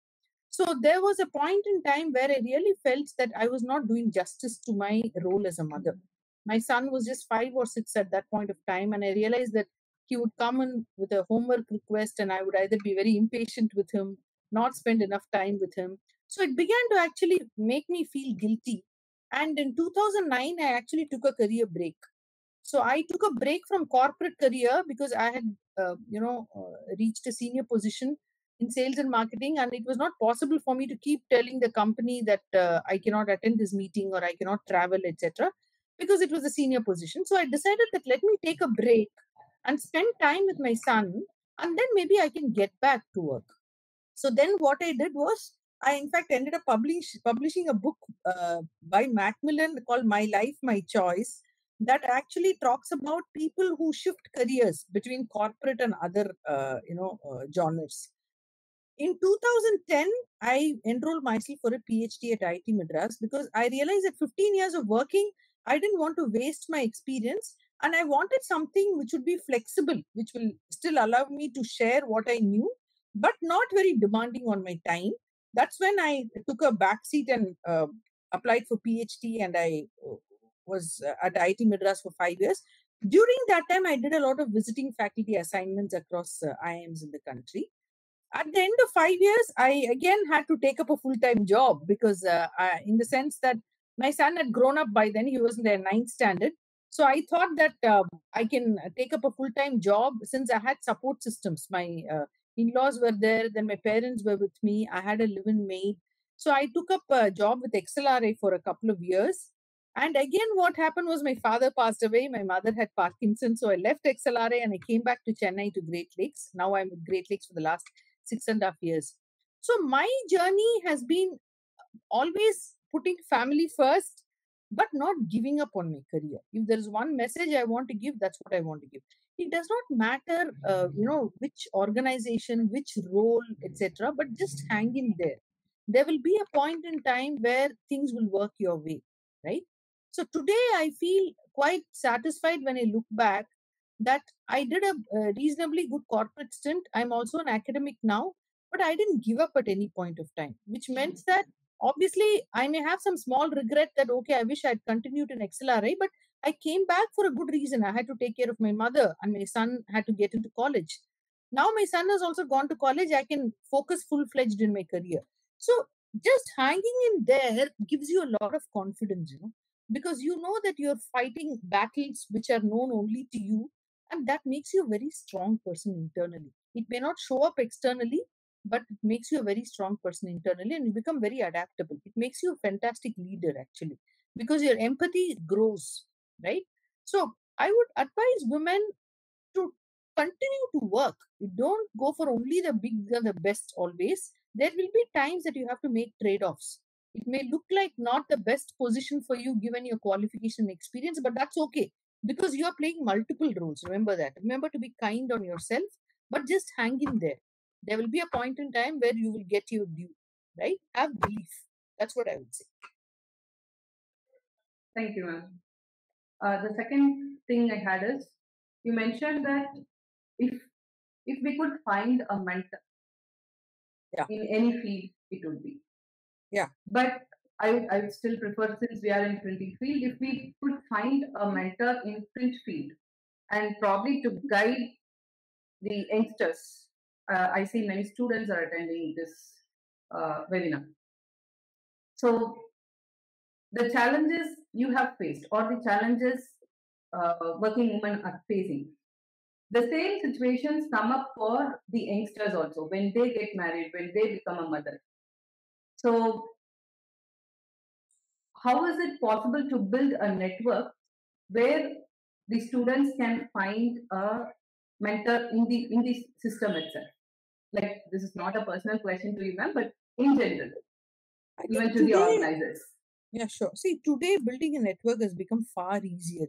So there was a point in time where I really felt that I was not doing justice to my role as a mother. My son was just 5 or 6 at that point of time, and I realized that he would come in with a homework request, and I would either be very impatient with him, not spend enough time with him. So it began to actually make me feel guilty. And in 2009, I actually took a career break. So I took a break from corporate career because I had, reached a senior position in sales and marketing, and it was not possible for me to keep telling the company that I cannot attend this meeting or I cannot travel, etc., because it was a senior position. So I decided that let me take a break and spend time with my son, and then maybe I can get back to work. So then what I did was, I in fact ended up publishing a book by Macmillan called My Life, My Choice, that actually talks about people who shift careers between corporate and other, genres. In 2010, I enrolled myself for a PhD at IIT Madras because I realized that 15 years of working, I didn't want to waste my experience, and I wanted something which would be flexible, which will still allow me to share what I knew, but not very demanding on my time. That's when I took a backseat and applied for PhD, and I was at IIT Madras for 5 years. During that time, I did a lot of visiting faculty assignments across IIMs in the country. At the end of 5 years, I again had to take up a full-time job because in the sense that my son had grown up by then. He was in the ninth standard. So I thought that I can take up a full-time job since I had support systems. My in-laws were there. Then my parents were with me. I had a live-in maid. So I took up a job with XLRA for a couple of years. And again, what happened was my father passed away. My mother had Parkinson's. So I left XLRA and I came back to Chennai to Great Lakes. Now I'm with Great Lakes for the last 6.5 years. So my journey has been always putting family first, but not giving up on my career. If there is one message I want to give, that's what I want to give. It does not matter, which organization, which role, etc., but just hang in there. There will be a point in time where things will work your way, right? So today I feel quite satisfied when I look back that I did a reasonably good corporate stint. I'm also an academic now, but I didn't give up at any point of time, which meant that obviously I may have some small regret that, okay, I wish I'd continued in XLRA, but I came back for a good reason. I had to take care of my mother and my son had to get into college. Now my son has also gone to college. I can focus full-fledged in my career. So just hanging in there gives you a lot of confidence, because you know that you're fighting battles which are known only to you, and that makes you a very strong person internally. It may not show up externally, but it makes you a very strong person internally, and you become very adaptable. It makes you a fantastic leader, actually, because your empathy grows, right? So I would advise women to continue to work. You don't go for only the big and the best always. There will be times that you have to make trade-offs. It may look like not the best position for you given your qualification and experience, but that's okay because you are playing multiple roles. Remember that. Remember to be kind on yourself, but just hang in there. There will be a point in time where you will get your due, right? Have belief. That's what I would say. Thank you, ma'am. The second thing I had is, you mentioned that if we could find a mentor in any field, it would be. Yeah. But I would still prefer, since we are in printing field, if we could find a mentor in print field and probably to guide the youngsters. I see many students are attending this webinar. So the challenges you have faced, or the challenges working women are facing, the same situations come up for the youngsters also when they get married, when they become a mother. So how is it possible to build a network where the students can find a mentor in the system itself? Like, this is not a personal question to you, ma'am, but in general, even to the organizers. Yeah, sure. See, today building a network has become far easier.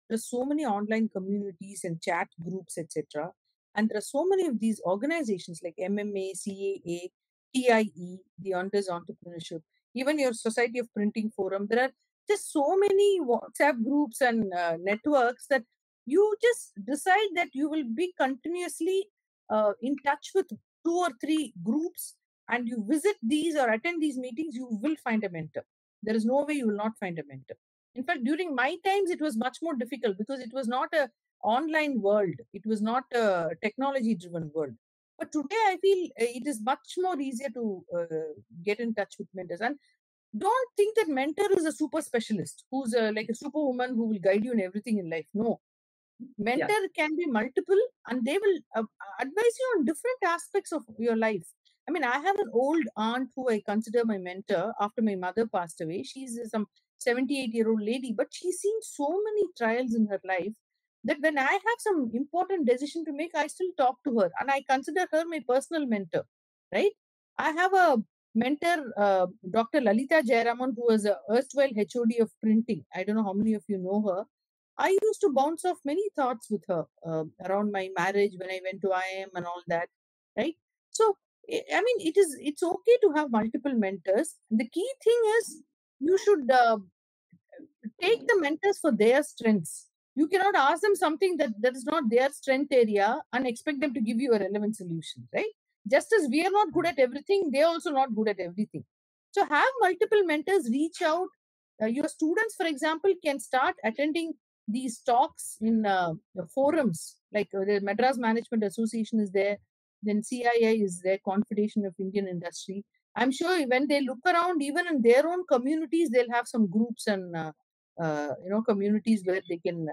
There's so many online communities and chat groups, etc. And there are so many of these organizations like MMA, CAA, TIE, the Unders Entrepreneurship, even your Society of Printing Forum. There are just so many WhatsApp groups and networks that you just decide that you will be continuously in touch with 2 or 3 groups, and you visit these or attend these meetings, you will find a mentor. There is no way you will not find a mentor. In fact, during my times, it was much more difficult because it was not a online world. It was not a technology-driven world. But today, I feel it is much more easier to get in touch with mentors. And don't think that mentor is a super specialist who's like a superwoman who will guide you in everything in life. No. Mentor can be multiple, and they will advise you on different aspects of your life. I mean, I have an old aunt who I consider my mentor after my mother passed away. She's some 78-year-old lady, but she's seen so many trials in her life that when I have some important decision to make, I still talk to her and I consider her my personal mentor, right? I have a mentor, Dr. Lalita Jayaraman, who was a erstwhile HOD of printing. I don't know how many of you know her. I used to bounce off many thoughts with her around my marriage when I went to IIM and all that, right? So, I mean, it's okay to have multiple mentors. The key thing is you should take the mentors for their strengths. You cannot ask them something that is not their strength area and expect them to give you a relevant solution, right? Just as we are not good at everything, they are also not good at everything. So have multiple mentors, reach out. Your students, for example, can start attending these talks in forums, like the Madras Management Association is there, then CII is there, Confederation of Indian Industry. I'm sure when they look around, even in their own communities, they'll have some groups and communities where they can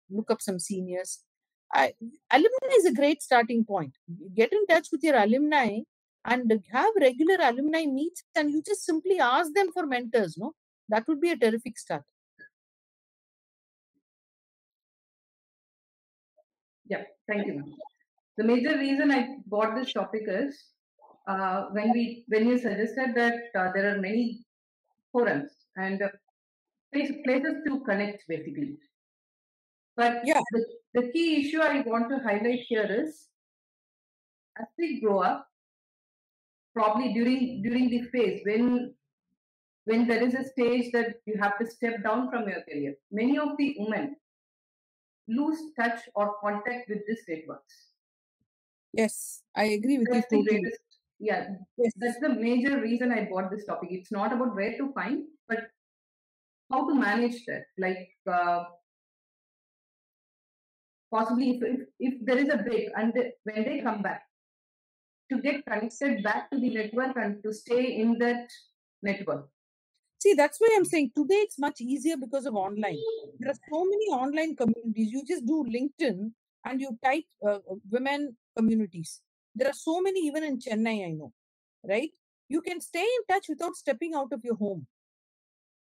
look up some seniors. Alumni is a great starting point. Get in touch with your alumni and have regular alumni meets, and you just simply ask them for mentors. No, that would be a terrific start. Yeah, thank you. The major reason I bought this topic is when you suggested that there are many forums and places to connect, basically. But the key issue I want to highlight here is, as we grow up, probably during the phase when there is a stage that you have to step down from your career, many of the women lose touch or contact with these networks. Yes, I agree with That's you the totally. greatest. Yeah, Yes. that's the major reason I bought this topic. It's not about where to find, but how to manage that. Like possibly if there is a break and when they come back, to get connected back to the network and to stay in that network. See, that's why I'm saying today it's much easier because of online. There are so many online communities. You just do LinkedIn and you type women communities. There are so many even in Chennai, I know, right? You can stay in touch without stepping out of your home.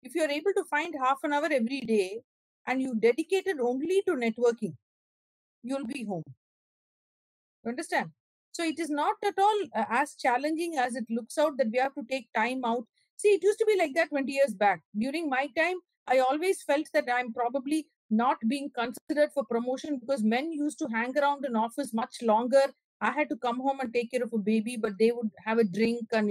If you're able to find half an hour every day and you dedicate it only to networking, you'll be home. You understand? So it is not at all as challenging as it looks out that we have to take time out. See, it used to be like that 20 years back. During my time, I always felt that I'm probably not being considered for promotion because men used to hang around an office much longer I had to come home and take care of a baby, but they would have a drink and,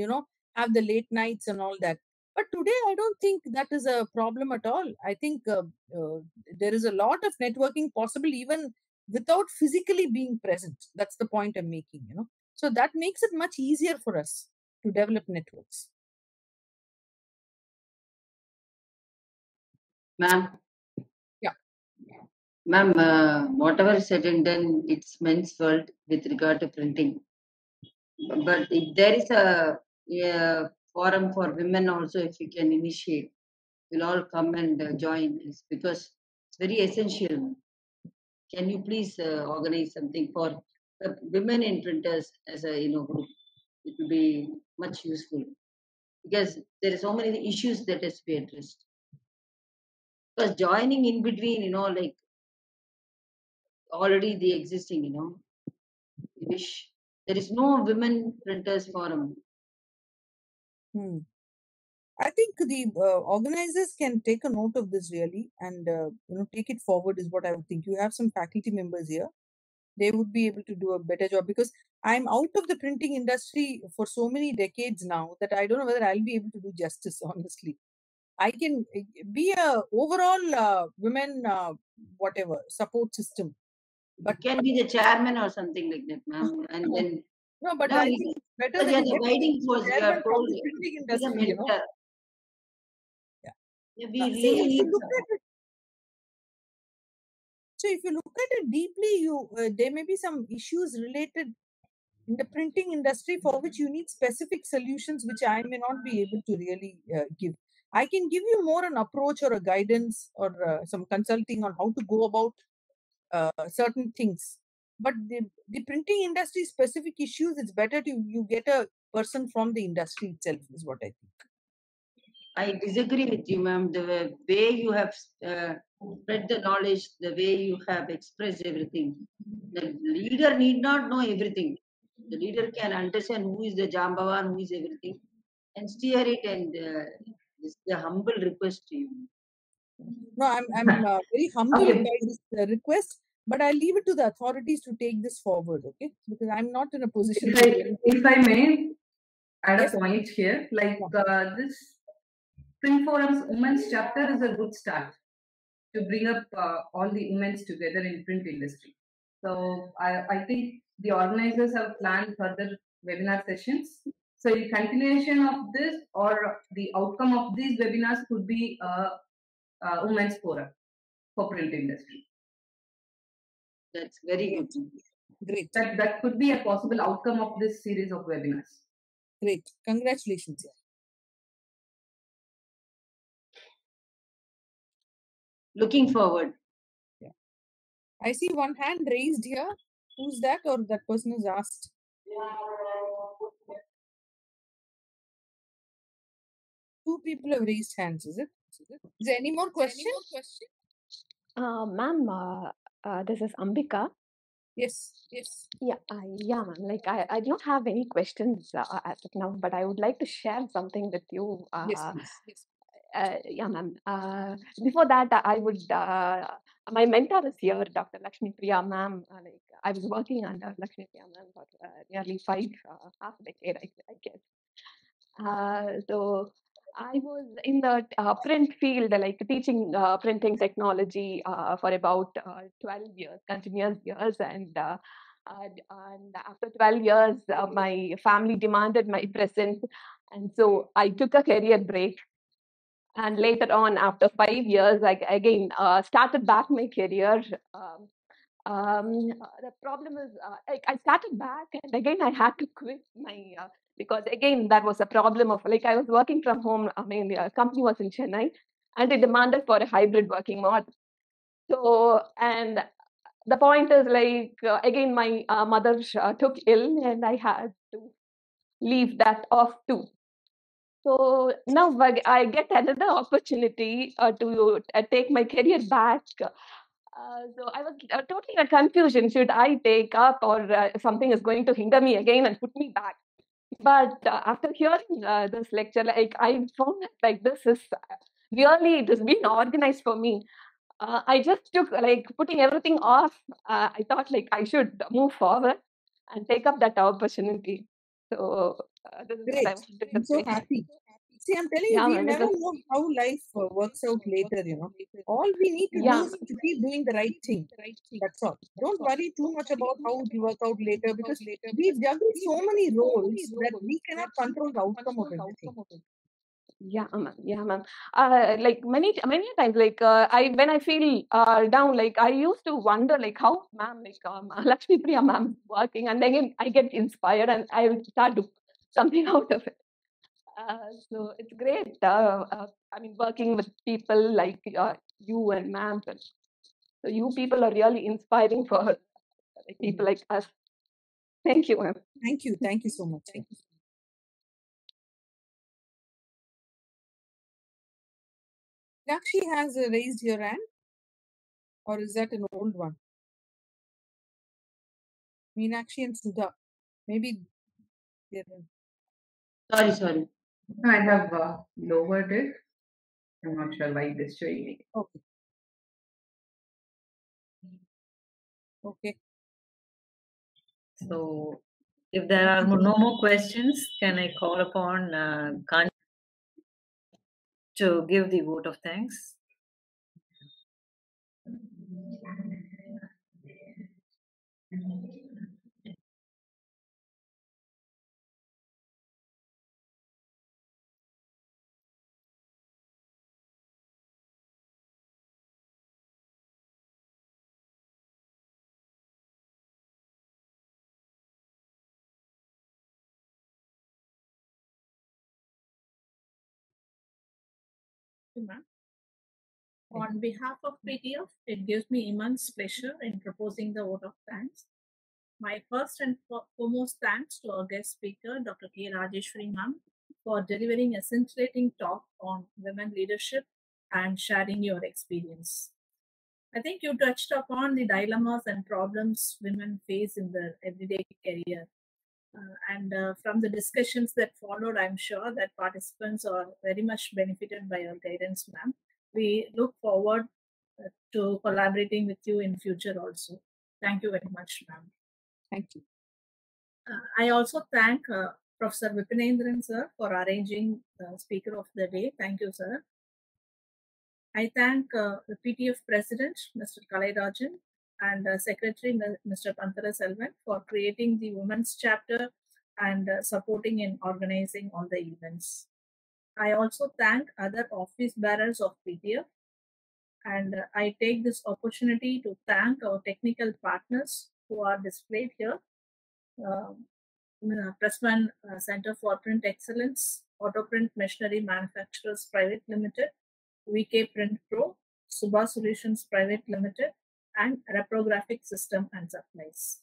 have the late nights and all that. But today, I don't think that is a problem at all. I think there is a lot of networking possible even without physically being present. That's the point I'm making. So that makes it much easier for us to develop networks. Ma'am. Yeah. Ma'am, whatever said and done, it's men's world with regard to printing. But if there is a forum for women also, if you can initiate, we'll all come and join this because it's very essential. Can you please organize something for the women in printers as a group? It will be much useful because there are so many issues that has to be addressed. Because joining in between, like already the existing, wish there is no women printers forum. I think the organizers can take a note of this really and take it forward is what I would think. You have some faculty members here. They would be able to do a better job because I'm out of the printing industry for so many decades now that I don't know whether I'll be able to do justice, honestly. I can be a overall women whatever support system. But can be the chairman or something like that, ma'am. And then no, but no, I think it's better that the guiding force. You are told the printing be the industry, mentor. Yeah. We really need support. So if you look at it deeply, there may be some issues related in the printing industry for which you need specific solutions, which I may not be able to really give. I can give you more an approach or a guidance or some consulting on how to go about certain things. But the printing industry specific issues, it's better you get a person from the industry itself, is what I think. I disagree with you, ma'am. The way you have spread the knowledge, the way you have expressed everything, the leader need not know everything. The leader can understand who is the Jambavan, who is everything, and steer it. And this is the humble request to you. No, I'm very humbled by this request, but I'll leave it to the authorities to take this forward, okay? Because I'm not in a position. If I may add a point here, like this Print Forum's Women's chapter is a good start to bring up all the women's together in print industry. So I think the organizers have planned further webinar sessions. So in continuation of this or the outcome of these webinars could be a women's forum for print industry. That's very good. Great. That could be a possible outcome of this series of webinars. Great. Congratulations. Looking forward. Yeah. I see one hand raised here. Who's that, or that person is asked? Two people have raised hands, is it? Is there any more questions? Ma'am, this is Ambika. Yes. Yeah, ma'am. Like I don't have any questions as of now, but I would like to share something with you. Yes, please. Yeah, ma'am. Before that, I would. My mentor is here, Dr. Lakshmi Priya, ma'am. Like I was working under Lakshmi Priya, ma'am, for nearly half a decade, I guess. So I was in the print field, like teaching printing technology for about 12 years, continuous years, and after 12 years, my family demanded my presence, and so I took a career break. And later on, after 5 years, I again started back my career. The problem is, I started back, and again I had to quit my because again that was a problem of like I was working from home. I mean, the company was in Chennai, and it demanded for a hybrid working model. So, and the point is like again my mother took ill, and I had to leave that off too. So now I get another opportunity to take my career back. So I was totally in confusion. Should I take up, or something is going to hinder me again and put me back? But after hearing this lecture, like I found that like this is really, it has been organized for me. I just took like putting everything off. I thought like I should move forward. and take up that opportunity. So this is what I Great. wanted I'm to so say. happy. See, I'm telling you, Yeah, we ma'am. never know how life works out later, All we need to do is to keep doing the right thing. That's all. Don't worry too much about how it will work out later because we juggle so many roles that we cannot control the outcome of everything. Yeah, ma'am. Yeah, ma'am. Like many times, like when I feel down, like I used to wonder, like how ma'am, like Lakshmi Priya ma'am working, and then I get inspired and I will start to something out of it. So it's great. I mean, working with people like you and ma'am. So you people are really inspiring for like, people like us. Thank you, ma'am. Thank you. Thank you so much. Nakshi has raised your hand, or is that an old one? Meenakshi and Sudha. Maybe they're Sorry. I have lowered it. I'm not sure why it is showing me. okay. Okay. So, if there are no more questions, can I call upon Khan to give the vote of thanks? Ma'am. On behalf of PTF, it gives me immense pleasure in proposing the vote of thanks. My first and foremost thanks to our guest speaker, Dr. K. Rajeshwari ma'am, for delivering a scintillating talk on women leadership and sharing your experience. I think you touched upon the dilemmas and problems women face in their everyday career. From the discussions that followed, I'm sure that participants are very much benefited by your guidance, ma'am. We look forward to collaborating with you in future also. Thank you very much, ma'am. Thank you. I also thank Professor Vipinendran, sir, for arranging the Speaker of the Day. Thank you, sir. I thank the PTF President, Mr. Kalai and Secretary, Mr. Pantara Selvan, for creating the Women's Chapter and supporting in organizing all the events. I also thank other office bearers of PTF, and I take this opportunity to thank our technical partners who are displayed here. Pressman Center for Print Excellence, Autoprint Machinery Manufacturers Private Limited, VK Print Pro, Subha Solutions Private Limited, and Reprographic System and Supplies.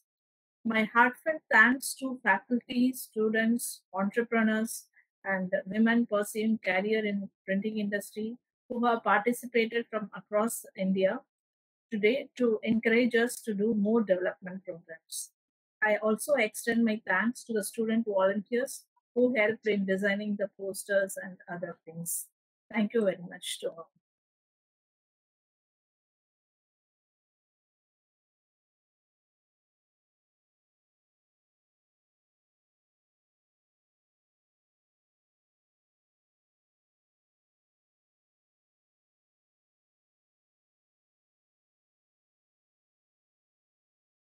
My heartfelt thanks to faculty, students, entrepreneurs, and women pursuing career in printing industry who have participated from across India today to encourage us to do more development programs. I also extend my thanks to the student volunteers who helped in designing the posters and other things. Thank you very much to all.